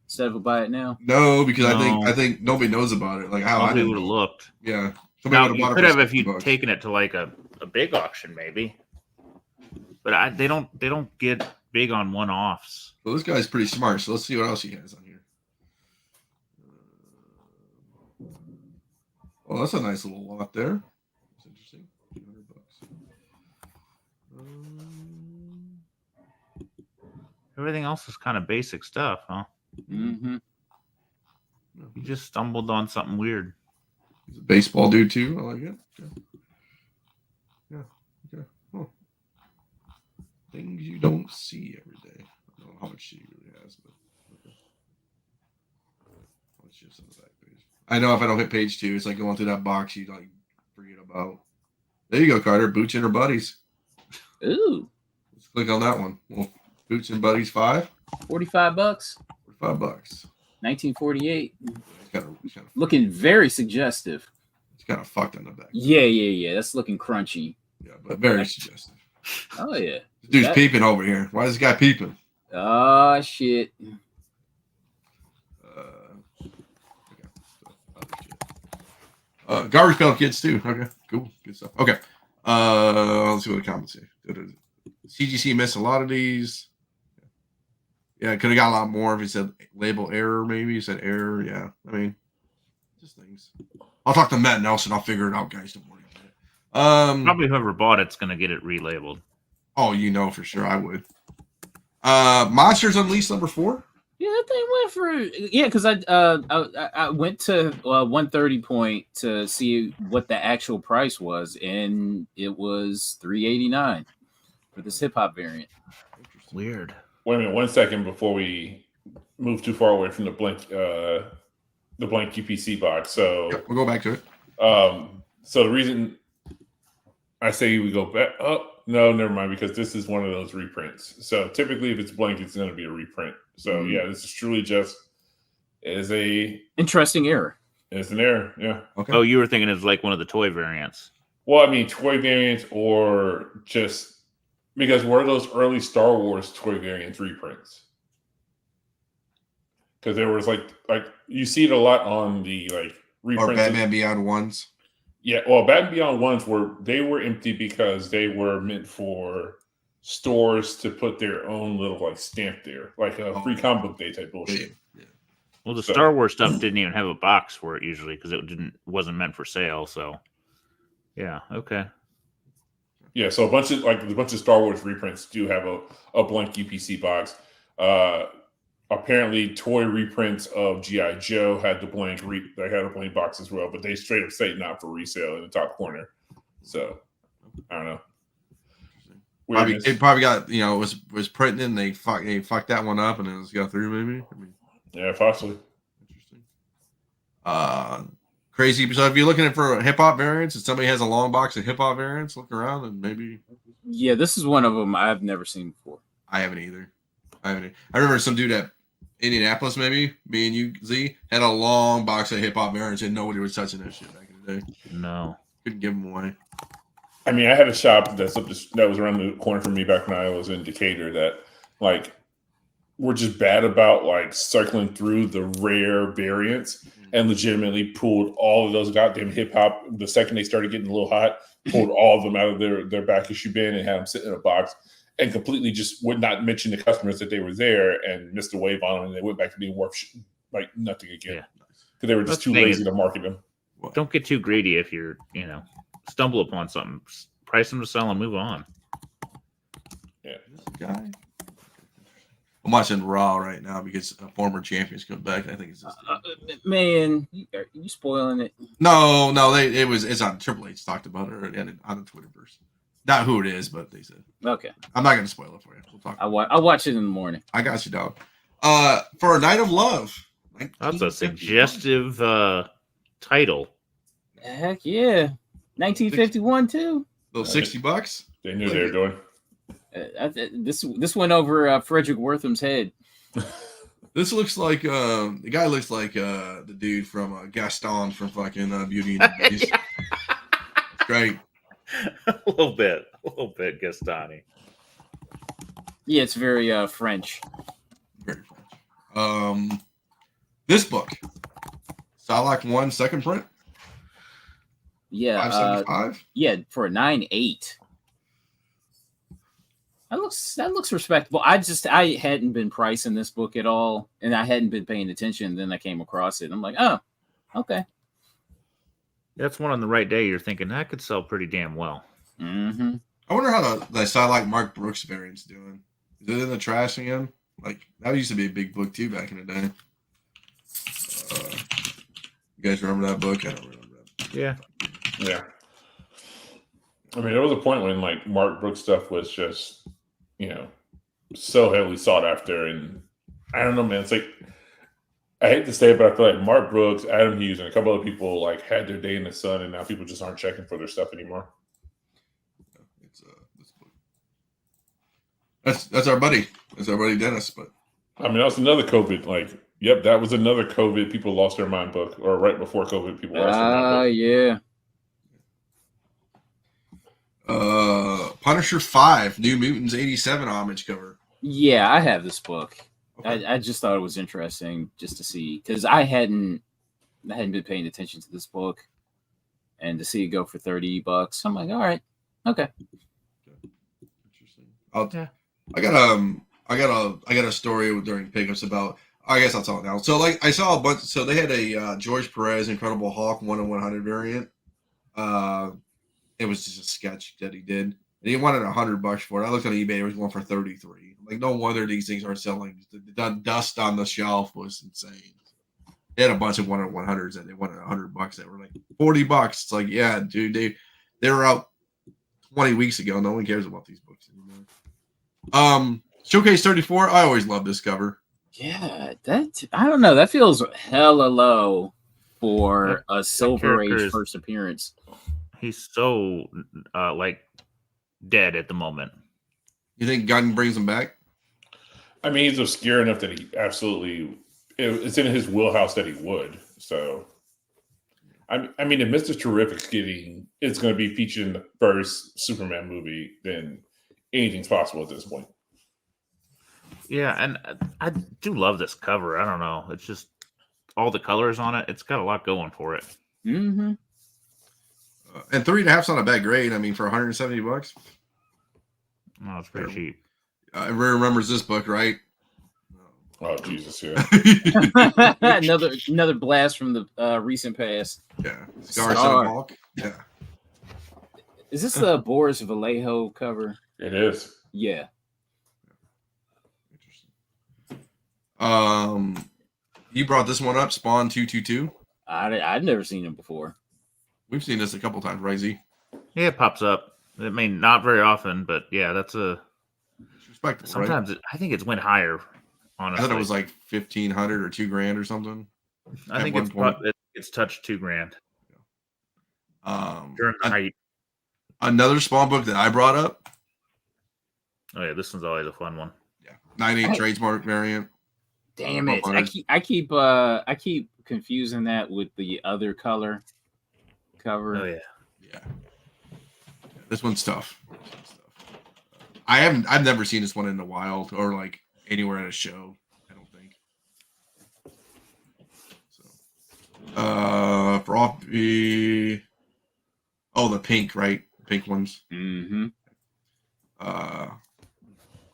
instead of a buy it now? No, because I think nobody knows about it. Like how I would have looked. Yeah. Now, you could have if you'd taken it to like a big auction, maybe. But they don't get big on one-offs. Well, this guy's pretty smart, so let's see what else he has on here. Well, that's a nice little lot there. That's interesting. $200. Everything else is kind of basic stuff, huh? Mm-hmm. You just stumbled on something weird. He's a baseball dude too. I like it. Okay. Yeah. Okay. Oh. Things you don't see every day. I don't know how much she really has, but okay. Let's just on the back page. I know if I don't hit page 2, it's like going through that box you like forget about. There you go, Carter. Boots and her buddies. Ooh. Let's click on that one. Well, Boots and Buddies 5. $45. $45. 1948. Kinda looking very suggestive. It's kind of fucked on the back. Yeah. That's looking crunchy. Yeah, but very suggestive. Oh yeah. This dude's peeping over here. Why is this guy peeping? Oh shit. Garbage Pail Kids too. Okay, cool, good stuff. Okay, let's see what the comments say. CGC missed a lot of these. Yeah, could have got a lot more if he said label error. Maybe he said error. Yeah, I mean, just things. I'll talk to Matt Nelson. I'll figure it out, guys. Don't worry about it. Probably whoever bought it's going to get it relabeled. Oh, you know for sure. I would. Monsters Unleashed number 4. Yeah, that thing went for because I went to 130 point to see what the actual price was, and it was $389 for this hip hop variant. Weird. Wait a minute, 1 second before we move too far away from the blank UPC box. So yep, we'll go back to it. So the reason I say we go back no, never mind, because this is one of those reprints. So typically if it's blank, it's going to be a reprint. So yeah, this is truly just interesting error. It's an error, yeah. Okay. Oh, you were thinking it's like one of the toy variants. Well, I mean, toy variants or just because were those early Star Wars toy variants reprints? Because there was like you see it a lot on the reprints. Or Batman Beyond ones. Yeah, well, Batman Beyond ones were empty because they were meant for stores to put their own little stamp there, like a free comic book day type bullshit. Yeah. Well, the Star Wars stuff didn't even have a box for it usually because it wasn't meant for sale. So, yeah, okay. Yeah, so a bunch of Star Wars reprints do have a blank UPC box. Apparently, toy reprints of G.I. Joe had the blank. They had a blank box as well, but they straight up say not for resale in the top corner. So I don't know. It probably got was printing and they fucked that one up and it was got through maybe. I mean, yeah, possibly. Interesting. Crazy. So if you're looking for hip hop variants and somebody has a long box of hip hop variants, look around and maybe. Yeah, this is one of them I've never seen before. I haven't either. I remember some dude at Indianapolis, maybe me and you, Z, had a long box of hip hop variants and nobody was touching that shit back in the day. No, couldn't give them away. I mean, I had a shop that was around the corner from me back when I was in Decatur that we're just bad about circling through the rare variants and legitimately pulled all of those goddamn hip hop the second they started getting a little hot, pulled all of them out of their back issue bin and had them sit in a box and completely just would not mention the customers that they were there and missed a wave on them and they went back to being worth nothing again because they were just too lazy to market them. Don't get too greedy if you're stumble upon something, price them to sell and move on. Yeah, this guy. I'm watching Raw right now because a former champion's come back. I think it's just man, are you spoiling it? No, it's on Triple H talked about it on the Twitterverse. Not who it is, but they said. Okay, I'm not gonna spoil it for you. We'll talk. I'll watch it in the morning. I got you, dog. For a Night of Love. That's a suggestive title. Heck yeah, 1951 too. Those $60. They knew they were doing. This went over Frederick Wortham's head. This looks like the guy looks like the dude from Gaston from fucking Beauty and the Beast. It's great. A little bit Gaston-y. Yeah, it's very French. Very French. This book, Salak 1 second print. Yeah, $5.75. Yeah, for a 9.8. That looks respectable. I hadn't been pricing this book at all, and I hadn't been paying attention. And then I came across it. And I'm like, oh, okay. That's one on the right day. You're thinking that could sell pretty damn well. Mm-hmm. I wonder how the Salak Mark Brooks variant's doing. Is it in the trash again? That used to be a big book too back in the day. You guys remember that book? I don't remember that. Yeah. I mean, there was a point when Mark Brooks stuff was just, so heavily sought after, and I don't know, man. It's I hate to say it, but I feel like Mark Brooks, Adam Hughes, and a couple other people had their day in the sun, and now people just aren't checking for their stuff anymore. this book. That's our buddy. That's our buddy Dennis. But I mean, that was another COVID. Yep, that was another COVID. People lost their mind book, or right before COVID, people lost their mind book. Yeah. Punisher 5, New Mutants 87 homage cover. Yeah, I have this book. Okay. I just thought it was interesting just to see, because I hadn't been paying attention to this book, and to see it go for $30, I'm like, all right, okay. Interesting. I got a story during pickups about. I guess I'll tell it now. So I saw a bunch. So they had a George Perez Incredible Hulk 1/100 variant. It was just a sketch that he did, and he wanted $100 for it. I looked on eBay; it was going for $33. Like, no wonder these things aren't selling. The dust on the shelf was insane. They had a bunch of 1/100s that they wanted $100. That were like $40. It's like, yeah, dude, they were out 20 weeks ago. No one cares about these books anymore. Showcase 34. I always love this cover. Yeah, I don't know. That feels hella low for a Silver Age first appearance. He's so dead at the moment. You think Gunn brings him back? I mean, he's obscure enough that he absolutely, it's in his wheelhouse that he would. So, I mean, if Mr. Terrific's it's going to be featured in the first Superman movie, then anything's possible at this point. Yeah, and I do love this cover. I don't know. It's just all the colors on it. It's got a lot going for it. Mm-hmm. And 3.5's not a bad grade. I mean, for $170. Oh, it's pretty cheap. Everyone remembers this book, right? Oh, Jesus, yeah. another blast from the recent past. Yeah. Scar. Hawk. Yeah. Is this the Boris Vallejo cover? It is. Yeah. Interesting. You brought this one up, Spawn 222. I'd never seen it before. We've seen this a couple times, right, Z? Yeah, it pops up. I mean, not very often, but yeah, that's it's respectable. Sometimes right? I think it's went higher. Honestly, I thought it was like $1,500 or $2,000 or something. I think it's touched $2,000. During the height. Another Spawn book that I brought up. Oh yeah, this one's always a fun one. Yeah, 9.8 trademark variant. Damn it! I keep confusing that with the other color cover. Oh yeah. This one's tough. I've never seen this one in the wild or like anywhere at a show. I don't think. So, for all the pink, right? Pink ones. Mm-hmm.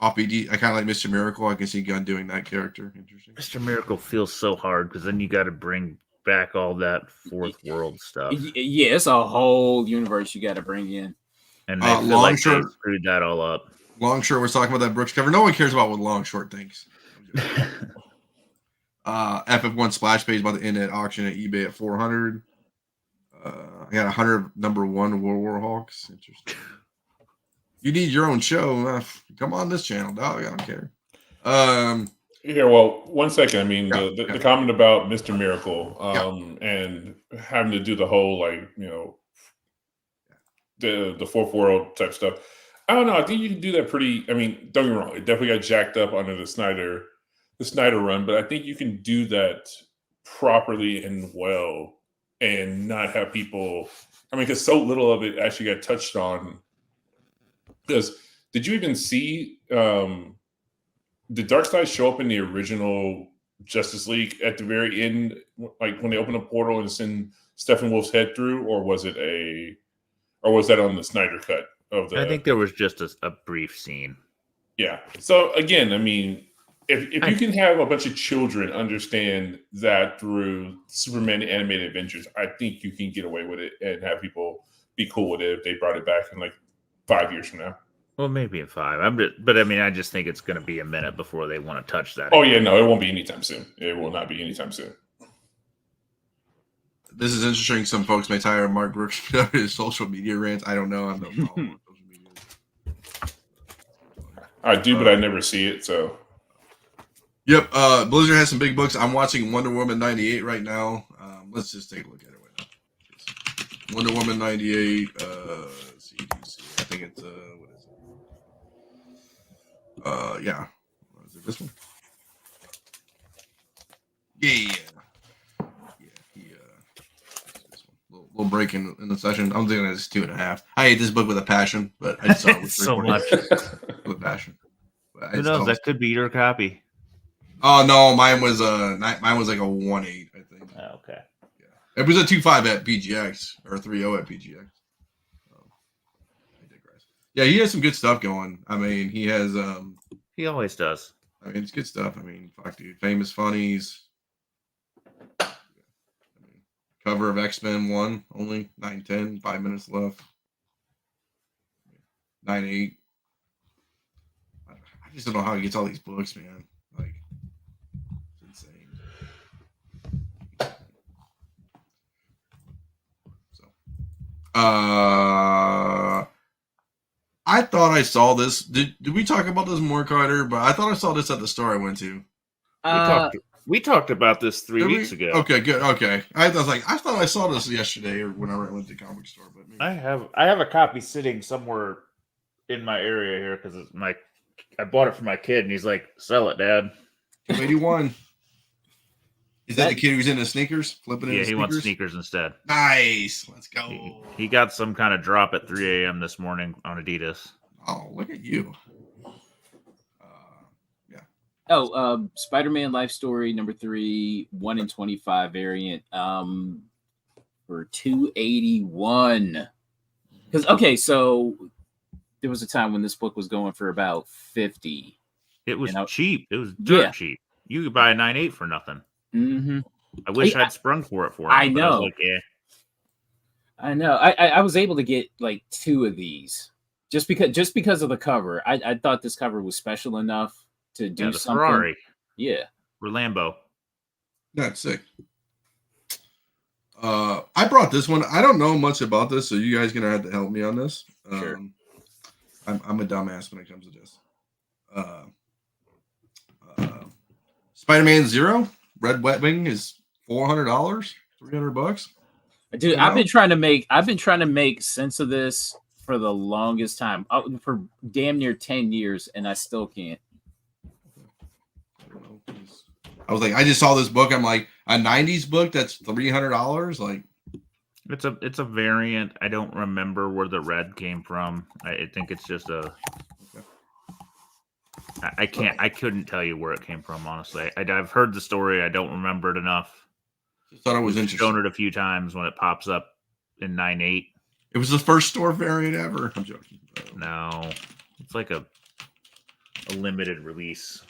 Off BD, I kind of like Mr. Miracle. I can see Gunn doing that character. Interesting. Mr. Miracle feels so hard because then you got to bring back all that fourth world stuff. Yeah, it's a whole universe you got to bring in. And they feel like they screwed that all up. Longshore was talking about that Brooks cover. No one cares about what Longshore thinks. FF1 splash page about to end at auction at eBay at $400. I got 100 number 1 World War Hawks. Interesting. You need your own show. Come on this channel, dog. I don't care. Yeah, well, 1 second. I mean, the comment about Mr. Miracle and having to do the whole, the fourth world type stuff. I don't know. I think you can do that pretty. I mean, don't get me wrong. It definitely got jacked up under the Snyder run, but I think you can do that properly and well and not have people. I mean, because so little of it actually got touched on. Because did you even see did Darkseid show up in the original Justice League at the very end, like when they open a portal and send Steppenwolf's head through, or was that on the Snyder cut of the? I think there was just a brief scene. Yeah. So again, I mean, if you can have a bunch of children understand that through Superman animated adventures, I think you can get away with it and have people be cool with it if they brought it back in like 5 years from now. Well, maybe in 5. But I mean, I just think it's going to be a minute before they want to touch that. Oh yeah, no, it won't be anytime soon. It will not be anytime soon. This is interesting. Some folks may tire of Mark Brooks' his social media rants. I don't know. I don't know what social media is. I do, but I never see it. So. Yep. Blizzard has some big books. I'm watching Wonder Woman 98 right now. Let's just take a look at it right now. Wonder Woman 98. CGC. I think It's what is it? Yeah. Is it this one? Yeah. This one. Little break in the session. I'm thinking it's 2.5. I hate this book with a passion, but I just saw it with so 3/4 much with a passion. Who knows? That could be your copy. Oh no, mine was like a 1.8, I think. Oh, okay. Yeah, it was a 2.5 at PGX or 3.0 at PGX. I digress. Yeah, he has some good stuff going. I mean, he has. He always does. I mean, it's good stuff. I mean, fuck, dude. Famous Funnies. I mean, cover of X-Men 1, only 9:10, 5 minutes left. 9:8. I just don't know how he gets all these books, man. Like, it's insane. So, I thought I saw this. Did we talk about this more, Carter? But I thought I saw this at the store I went to. We talked about this 3 weeks ago. Okay, good. Okay, I was like, I thought I saw this yesterday or whenever I went to the comic store. But maybe. I have a copy sitting somewhere in my area here because I bought it for my kid and he's like, "Sell it, Dad." 281. Is that the kid who's into sneakers? Flipping into he sneakers? wants sneakers instead. Nice. Let's go. He got some kind of drop at 3 a.m. this morning on Adidas. Oh, look at you. Yeah. Oh, Spider-Man Life Story number 3, 1 in 25 variant. For $281. Because so there was a time when this book was going for about $50. It was cheap. It was dirt cheap. You could buy a 9.8 for nothing. Mm-hmm. I wish I'd sprung for it for him. I know. I was like, I know. I was able to get like 2 of these just because of the cover. I thought this cover was special enough to do something. Ferrari. Yeah. Or Lambo. That's sick. I brought this one. I don't know much about this, so you guys gonna have to help me on this. Sure. I'm a dumbass when it comes to this. Spider-Man 0 Red Wetwing is $400, $300. Dude, I've been trying to make sense of this for the longest time, for damn near 10 years, and I still can't. I don't know. I was like, I just saw this book. I'm like, a 90s book that's $300. Like, it's a variant. I don't remember where the red came from. I think it's just a. I couldn't tell you where it came from, honestly. I've heard the story. I don't remember it enough. Just thought it was interesting. Shown it a few times when it pops up in 9.8. It was the first store variant ever. I'm joking. No, it's like a limited release.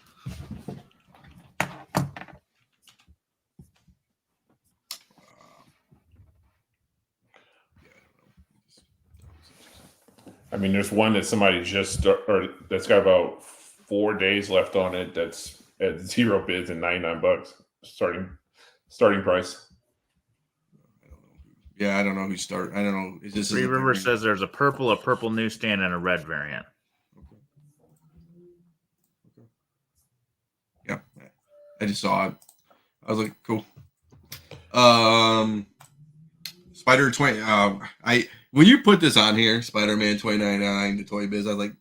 I mean, there's one that somebody that's got about 4 days left on it. That's at 0 bids and $99 starting price. Yeah, I don't know who start. I don't know. Is this Three River says there's a purple newsstand, and a red variant. Okay. Yeah, I just saw it. I was like, cool. Spider 20. When you put this on here, Spider-Man 2099, the Toy Biz, I was like,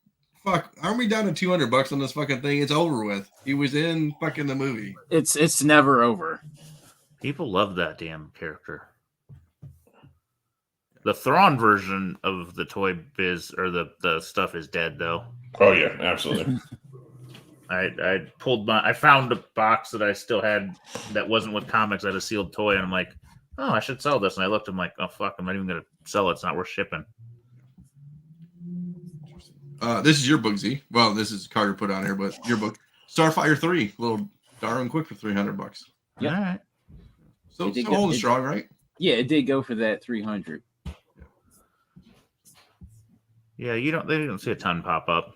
fuck, aren't we down to $200 on this fucking thing? It's over with. He was in fucking the movie. It's never over. People love that damn character. The Thrawn version of the Toy Biz or the stuff is dead though. Oh yeah, absolutely. I found a box that I still had that wasn't with comics. I had a sealed toy, and I'm like, oh, I should sell this. And I looked, I'm like, oh fuck, I'm not even gonna sell it. It's not worth shipping. This is your book, Z. Well, this is Carter put on here, but your book, Starfire 3, a little darn quick for $300. Yeah. All right. So old and strong, right? Yeah, it did go for that 300. Yeah, they don't see a ton pop up.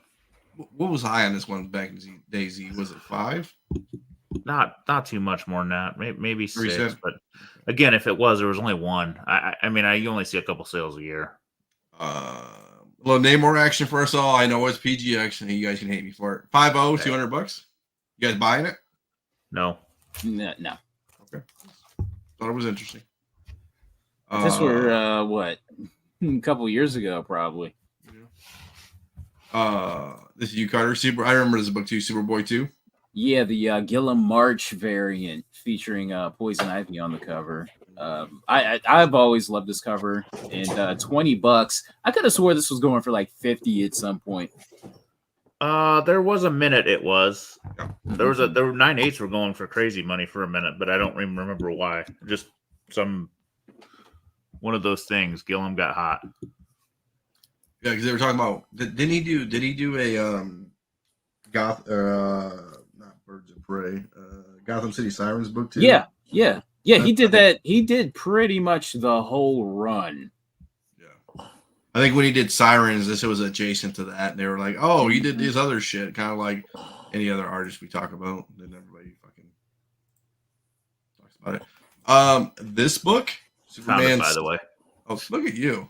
What was high on this one back in DayZ? Was it 5? Not too much more than that. Maybe 6. 7. But again, if it was, there was only one. I mean, you only see a couple sales a year. A little name more action for us all. I know it's PGX, and you guys can hate me for it. 5.0, $200. You guys buying it? No. Okay. Thought it was interesting. This were what? A couple years ago, probably. This is you, Carter. I remember this book too, Superboy 2. Yeah, the Gilliam March variant featuring Poison Ivy on the cover. I've always loved this cover, and $20. I could have swore this was going for like 50 at some point. There was a minute it was. There were 9/8s were going for crazy money for a minute, but I don't even remember why. Just one of those things. Gilliam got hot. Yeah, because they were talking about did he do a not Birds of Prey, Gotham City Sirens book too? Yeah. He did that. He did pretty much the whole run. Yeah, I think when he did Sirens, this was adjacent to that, and they were like, "Oh, he did this other shit," kind of like any other artist we talk about. Then everybody fucking talks about it. This book, Superman. By the way, oh, look at you.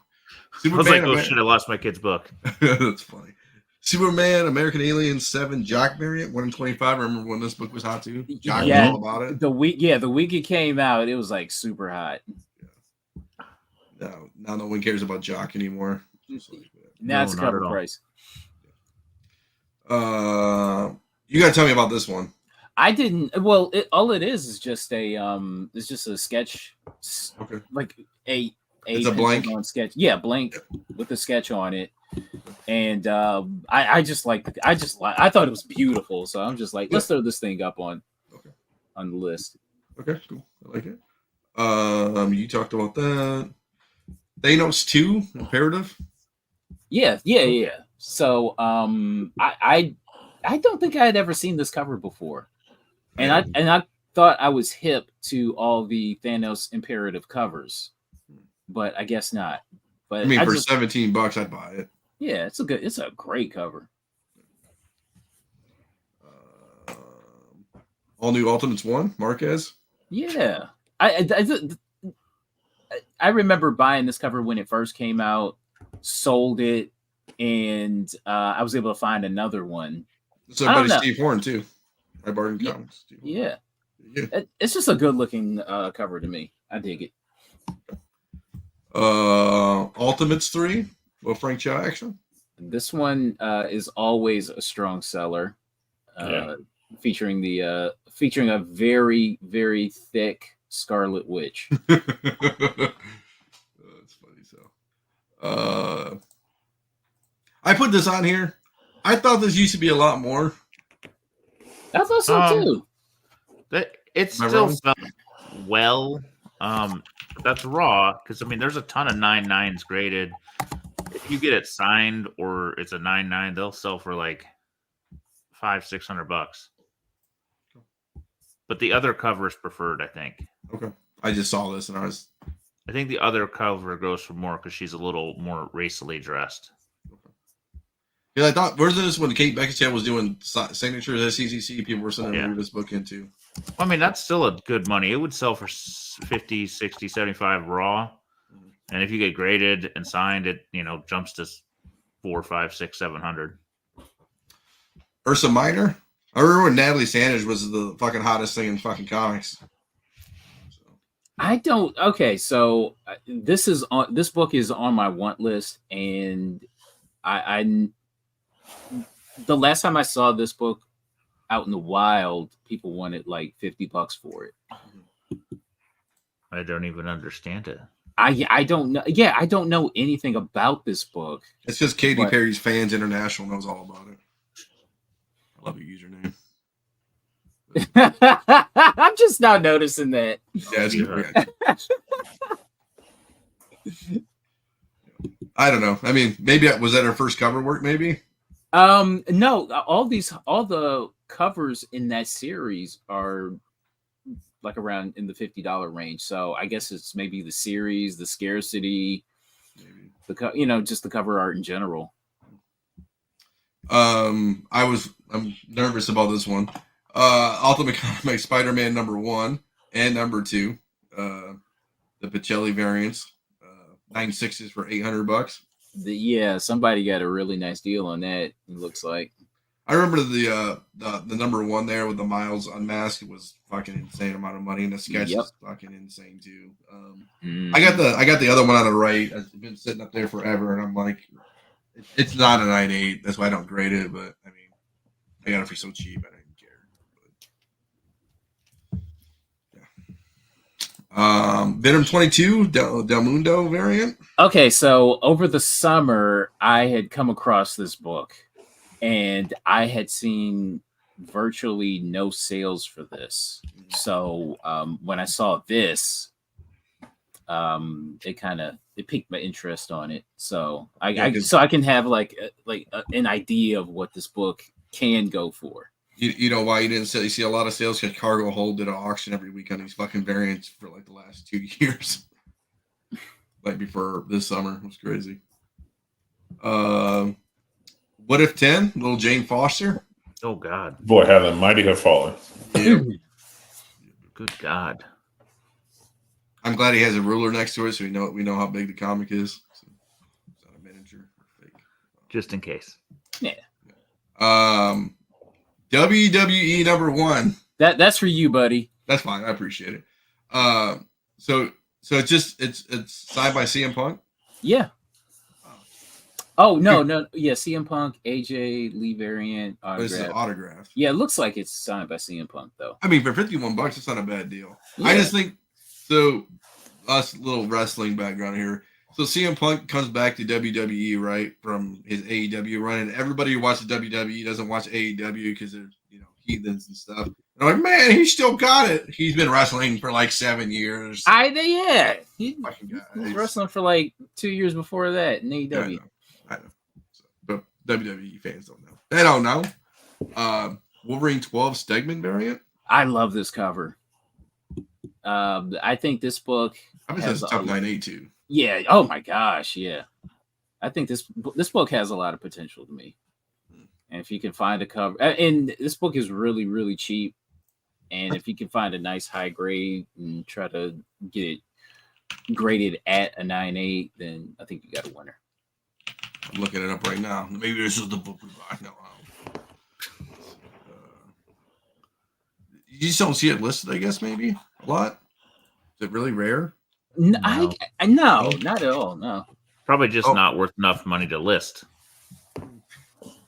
Superman, I was like, "Oh shit, I lost my kid's book." That's funny. Superman, American Alien 7 Jock variant, 1 in 25. I remember when this book was hot too. Jock was all about it. The week it came out, it was like super hot. Yeah. Now no one cares about Jock anymore. Now it's cover price. You gotta tell me about this one. I didn't. Well, all it is just it's just a sketch. Okay. Like it's a blank sketch. Yeah, blank with a sketch on it. And I thought it was beautiful, so I'm just like, let's throw this thing up on the list. Okay, cool. I like it. You talked about that. Thanos 2 Imperative. Yeah. So I don't think I had ever seen this cover before, and I thought I was hip to all the Thanos Imperative covers, but I guess not. But I mean, for $17, I'd buy it. Yeah, it's a great cover. All New Ultimates 1, Marquez. Yeah, I remember buying this cover when it first came out, sold it, and I was able to find another one. So buddy Steve Horn too. I borrowed comics. Yeah. It's just a good looking cover to me. I dig it. Ultimates 3. Well, Frank Cho action. This one is always a strong seller, featuring a very, very thick Scarlet Witch. That's funny. So, I put this on here. I thought this used to be a lot more. I thought so too. It's still well. That's raw because I mean, there's a ton of 9.9s graded. If you get it signed or it's a 9.9, they'll sell for like $500-$600. But the other cover is preferred, I think. Okay, I just saw this and I think the other cover goes for more because she's a little more racily dressed. Yeah, I thought wasn't this when Kate Beckinsale was doing signatures at CGC? People were sending this book into. I mean, that's still a good money. It would sell for 50, 60, 75 raw. And if you get graded and signed, it jumps to 4, 5, 6, 700. Ursa Minor. I remember when Natalie Sanders was the fucking hottest thing in fucking comics. I don't. Okay, so this book is on my want list, and I the last time I saw this book out in the wild, people wanted like $50 for it. I don't even understand it. I don't know. Yeah, I don't know anything about this book. It's just Katy Perry's Fans International knows all about it. I love your username. I'm just now noticing that. Yeah, it's good. I don't know. I mean, maybe was that her first cover work? Maybe. No. All the covers in that series are like around in the $50 range. So I guess it's maybe the series, the scarcity, maybe just the cover art in general. I'm nervous about this one. Ultimate Comics Spider-Man #1 and #2. The Pacelli variants. 9.6s for $800. Somebody got a really nice deal on that. It looks like. I remember the #1 there with the Miles Unmasked was fucking insane amount of money, and the sketch is fucking insane too. I got the other one on the right. It's been sitting up there forever, and I'm like, It's not a 9.8. That's why I don't grade it. But I mean, I got it for so cheap. I don't even care. Venom 22 Del Mundo variant. Okay, so over the summer, I had come across this book, and I had seen virtually no sales for this. So when I saw this, it piqued my interest on it. So I can have an idea of what this book can go for. You know why you didn't see? You see a lot of sales because Cargo Hold did an auction every week on these fucking variants for like the last 2 years. Like before this summer, it was crazy. What if 10? Little Jane Foster. Oh God, boy, how the mighty have fallen. Yeah. Good God. I'm glad he has a ruler next to it, so we know how big the comic is. So it's not a miniature or fake. Just in case. Yeah. WWE #1. That's for you, buddy. That's fine. I appreciate it. So it's signed by CM Punk. Yeah. Oh no. Yeah, CM Punk, AJ Lee variant This is autograph. autographed. Yeah, it looks like it's signed by CM Punk though. I mean, for $51, it's not a bad deal. Yeah. I just think so. Us little wrestling background here. So CM Punk comes back to WWE, right, from his AEW run, and everybody who watches WWE doesn't watch AEW because they're heathens and stuff. And I'm like, man, he still got it. He's been wrestling for like 7 years. He Fucking guy. was wrestling for like 2 years before that in AEW. I know. So, but WWE fans don't know. They don't know. Wolverine 12 Stegman variant. I love this cover. I think this book Has a top 9.8 too. Yeah. Oh my gosh. Yeah. I think this book has a lot of potential to me. And if you can find a cover, and this book is really, really cheap. And if you can find a nice high grade and try to get it graded at a 9.8, then I think you got a winner. I'm looking it up right now. Maybe this is the book we buy. No. You just don't see it listed, I guess, maybe a lot. Is it really rare? No, not at all. No. Probably just not worth enough money to list.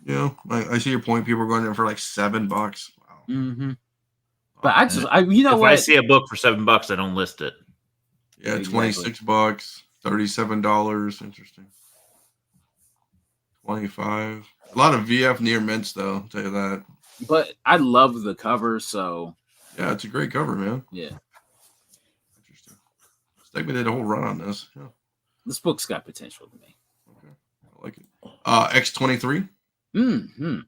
Yeah, I see your point. People are going in for like $7. Wow. Mm-hmm. But if I see a book for $7, I don't list it. Yeah, exactly. $26, $37. Interesting. 25. A lot of VF near mints, though. I'll tell you that. But I love the cover, so yeah, it's a great cover, man. Yeah. Interesting. Stegman did a whole run on this. Yeah. This book's got potential to me. Okay, I like it. X-23. Mm-hmm.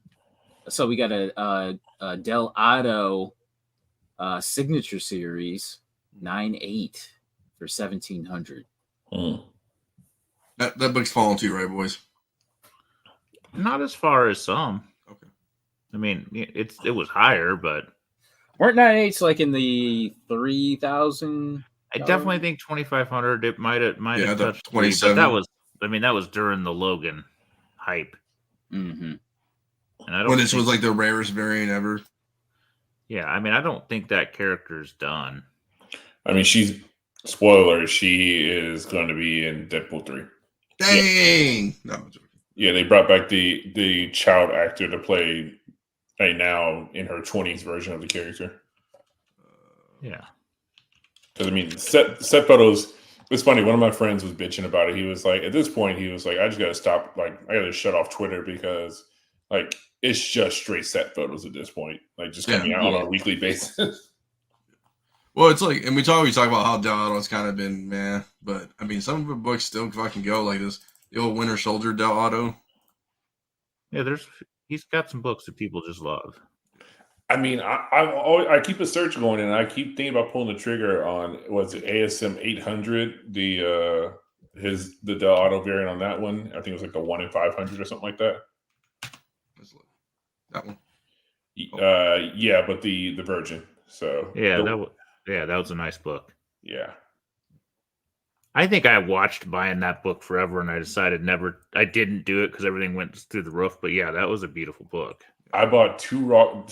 So we got a Del Otto signature series 9.8 for 1,700. That book's falling too, right, boys? Not as far as some. Okay. I mean, it was higher, but weren't 9.8s like in the 3,000? I definitely think 2,500. It might have touched 27. But that was during the Logan hype. Mm-hmm. And when this was like the rarest variant ever. Yeah, I mean, I don't think that character's done. I mean, she is going to be in Deadpool 3. Dang! No, I'm joking. Yeah, they brought back the child actor to play right now in her 20s version of the character. Yeah. Because, I mean, set photos, it's funny. One of my friends was bitching about it. He was like, at this point, I just got to stop. Like, I got to shut off Twitter because, like, it's just straight set photos at this point. Like, just coming out on a weekly basis. Well, it's like, and we always talk about how Del Otto's kind of been meh, but I mean, some of the books still fucking go like this. The old Winter Soldier Del Otto. Yeah, he's got some books that people just love. I mean, I keep a search going, and I keep thinking about pulling the trigger on ASM 800, the Del Otto variant on that one. I think it was like the 1 in 500 or something like that. That one. Yeah, but the Virgin. So that was a nice book. Yeah. I think I watched buying that book forever, and I decided I didn't do it because everything went through the roof. But yeah, that was a beautiful book. I bought so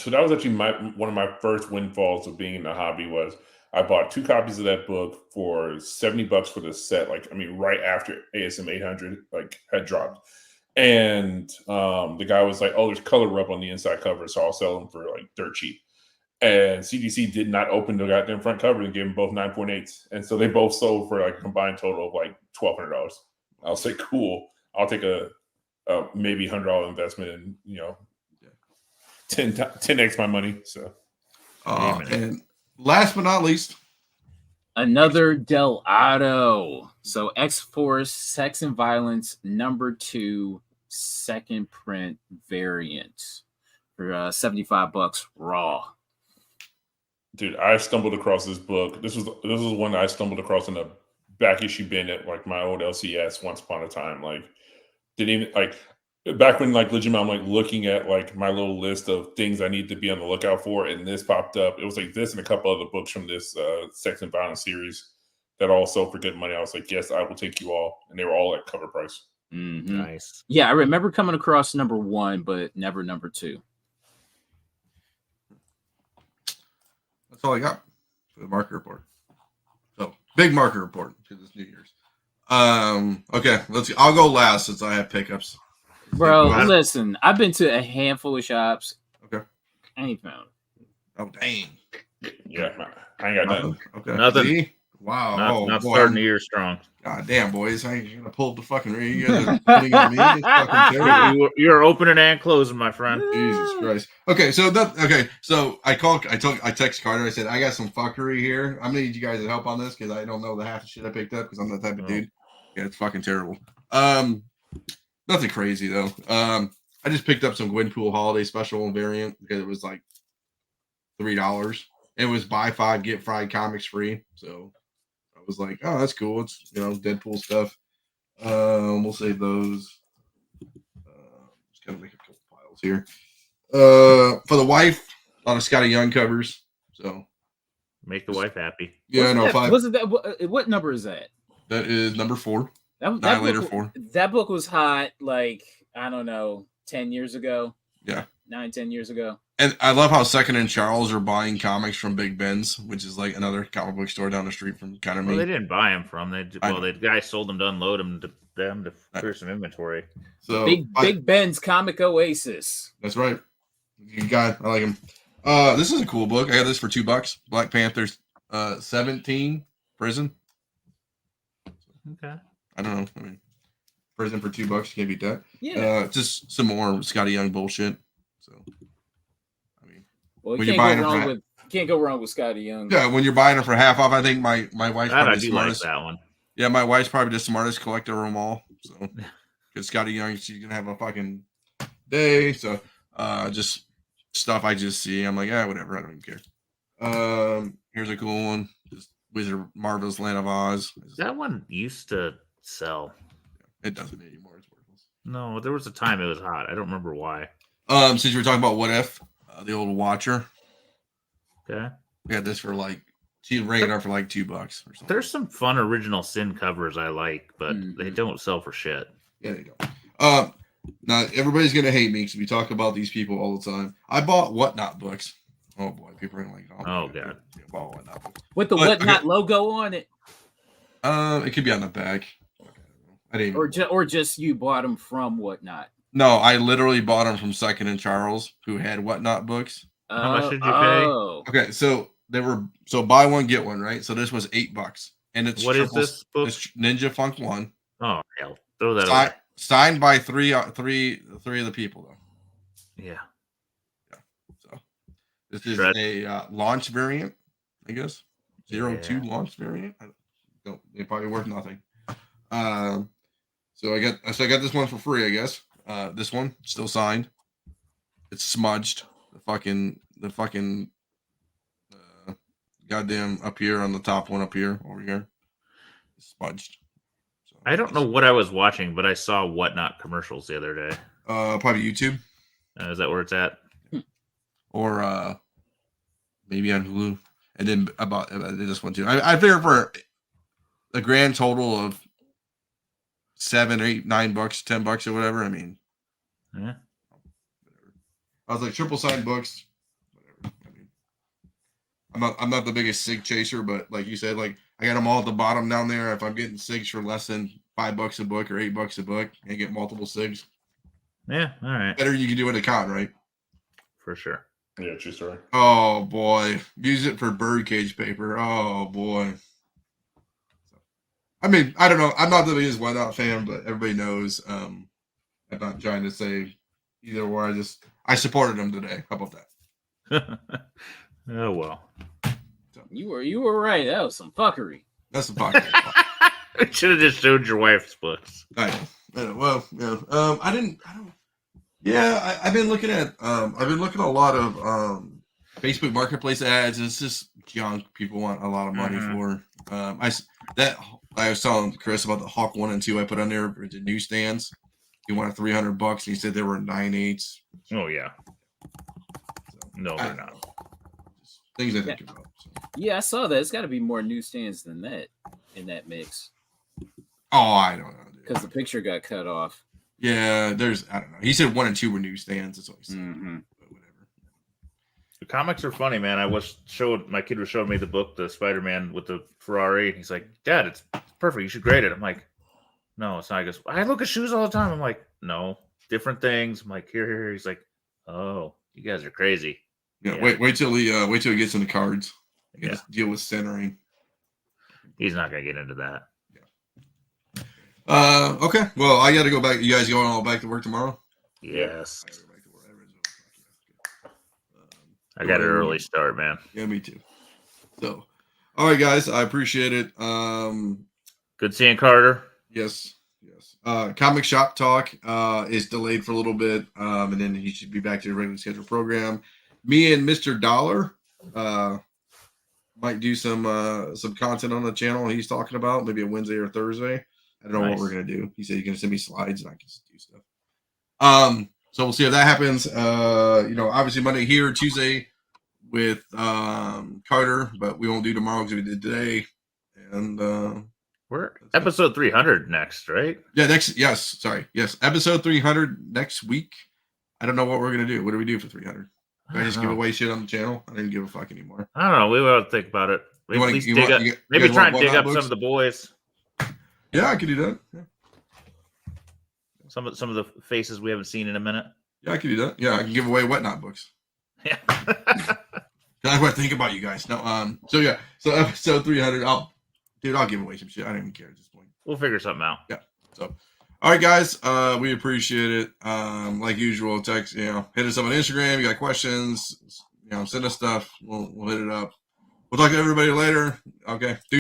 that was actually one of my first windfalls of being in the hobby was I bought 2 copies of that book for $70 for the set. Like, I mean, right after ASM 800 had dropped. And the guy was like, "Oh, there's color rub on the inside cover, so I'll sell them for like dirt cheap." And CGC did not open the goddamn front cover and gave them both 9.8s, and so they both sold for like a combined total of like $1,200. I was like, "Cool, I'll take a maybe $100 investment and 10x my money." So, and last but not least, another Del Auto. So X-Force Sex and Violence #2 second print variant for $75 raw. dude, I stumbled across this book. This was one I stumbled across in a back issue bin at like my old LCS once upon a time. Like, didn't even like back when like legit I'm like looking at like my little list of things I need to be on the lookout for, and this popped up. It was like this and a couple other books from this Sex and Violence series that all sold for good money. I was like, yes, I will take you all, and they were all at cover price. Mm-hmm. Nice. Yeah, I remember coming across #1, but never #2. That's all I got for the market report. So big market report because it's New Year's. Okay, I'll go last since I have pickups. Bro, listen, I've been to a handful of shops. Okay. I ain't found it. Oh dang. Yeah, I ain't got nothing. Okay. Nothing. See? Wow. Not starting the year strong. God damn, boys. I ain't gonna pull up the fucking ring. You guys are putting on me. It's fucking terrible. You're opening and closing, my friend. Jesus Christ. Okay, so I text Carter. I said, I got some fuckery here. I'm gonna need you guys to help on this because I don't know the half of shit I picked up because I'm that type of dude. Yeah, it's fucking terrible. Nothing crazy though. I just picked up some Gwenpool holiday special variant because it was like $3. It was buy 5 get 5 comics free. So I was like, oh, that's cool. It's Deadpool stuff. We'll save those. Just gotta make a couple piles here. For the wife, a lot of Scotty Young covers. So make the wife happy. Yeah, no, 5. What number is that? That is #4. That book, 4. That book was hot, like, I don't know, 10 years ago. Yeah. 9-10 years ago. And I love how Second and Charles are buying comics from Big Ben's, which is like another comic book store down the street from kind of me. Well, they didn't buy them from. The guy sold them to unload them to clear some inventory. So Big Ben's Comic Oasis. That's right. You got, I like him. This is a cool book. I got this for $2. Black Panthers 17 Prison. Okay. I don't know. I mean, Prison for $2, you can't beat that. Yeah. Just some more Scotty Young bullshit. So, I mean, well, you can't go wrong with Scotty Young. Yeah, when you're buying it for half off, I think my wife's probably the smartest. Like that one. Yeah, my wife's probably the smartest collector of them all. So, because Scotty Young, she's gonna have a fucking day. So, just stuff I just see. I'm like, whatever. I don't even care. Here's a cool one. Just Wizard Marvel's Land of Oz. That one used to sell. It doesn't anymore. It's worthless. No, there was a time it was hot. I don't remember why. Since you were talking about What If, the old Watcher. Okay. We had this for like, she'd ring it up for like $2 or something. There's some fun original Sin covers I like, but they don't sell for shit. Yeah, they don't. Now everybody's gonna hate me because we talk about these people all the time. I bought Whatnot books. Oh boy, people are gonna like, oh god, I bought Whatnot books. With the Whatnot logo on it. It could be on the back. I didn't. Or just you bought them from Whatnot. No, I literally bought them from Second and Charles, who had Whatnot books. How much did you pay? Okay, so they were buy one get one, right? So this was $8, and it's what is this book? It's Ninja Funk 1. Oh hell, throw that away. Signed by three of the people though. Yeah. So this is a launch variant, I guess. 02 launch variant. They're probably worth nothing. So I got this one for free, I guess. This one still signed. It's smudged. The fucking goddamn up here on the top one up here over here. It's smudged. So, I don't know what I was watching, but I saw Whatnot commercials the other day. Probably YouTube. Is that where it's at? Or maybe on Hulu. And then about this one too. I figure for a grand total of $7, $8, $9, $10 or whatever. I mean, yeah. Whatever. I was like triple signed books. Whatever. I mean, I'm not the biggest SIG chaser, but like you said, like I got them all at the bottom down there. If I'm getting SIGs for less than $5 a book or $8 a book, and get multiple SIGs, Yeah, all right. Better you can do at a con, right? For sure. Yeah, true story. Oh boy, use it for birdcage paper. Oh boy. I mean, I don't know. I'm not the biggest Whiteout fan, but everybody knows. I'm not trying to say either or. I supported him today. How about that? Oh well. You were right. That was some fuckery. That's the podcast. I should have just showed your wife's books. I know. Well, yeah. I don't. Yeah, I've been looking at. I've been looking at a lot of Facebook Marketplace ads. It's just junk. People want a lot of money for. I was telling Chris about the Hawk 1 and 2 I put on there for the newsstands. He wanted $300, and he said they were 9/8. Oh yeah. So, No, they're not. Just things I think about. So. Yeah, I saw that. It's got to be more newsstands than that in that mix. Oh, I don't know, because the picture got cut off. Yeah, I don't know. He said 1 and 2 were newsstands. That's what he said. Mm-hmm. But whatever. The comics are funny, man. My kid was showing me the book, the Spider-Man with the Ferrari, and he's like, "Dad, it's perfect. You should grade it." I'm like, "No, it's not." He goes, "I look at shoes all the time." I'm like, "No, different things." I'm like, "Here." He's like, "Oh, you guys are crazy." Yeah. Wait till he gets into cards. He can just deal with centering. He's not gonna get into that. Okay. Well, I got to go back. You guys going all back to work tomorrow? Yes. I gotta go back to work. I got an early start, man. Yeah, me too. So, all right, guys, I appreciate it. Good seeing Carter. Yes. Comic Shop Talk is delayed for a little bit, and then he should be back to the regularly scheduled program. Me and Mr. Dollar might do some content on the channel he's talking about, maybe a Wednesday or Thursday. I don't know what we're gonna do. He said he's gonna send me slides and I can just do stuff. So we'll see if that happens. Obviously Monday here, Tuesday with Carter, but we won't do tomorrow because we did today. And we're episode 300 next, right? Yeah, yes, episode 300 next week. I don't know what we're gonna do. What do we do for 300? Do I just give away shit on the channel? I didn't give a fuck anymore. I don't know. We will think about it. Maybe try and dig up some of the boys. Yeah, I could do that. Yeah. Some of the faces we haven't seen in a minute. Yeah, I could do that. Yeah, I can give away Whatnot books. Yeah. That's what I think about you guys. No, so episode 300. I'll give away some shit. I don't even care at this point. We'll figure something out. Yeah. So, all right, guys. We appreciate it. Like usual, text. Hit us up on Instagram. You got questions? Send us stuff. We'll hit it up. We'll talk to everybody later. Okay.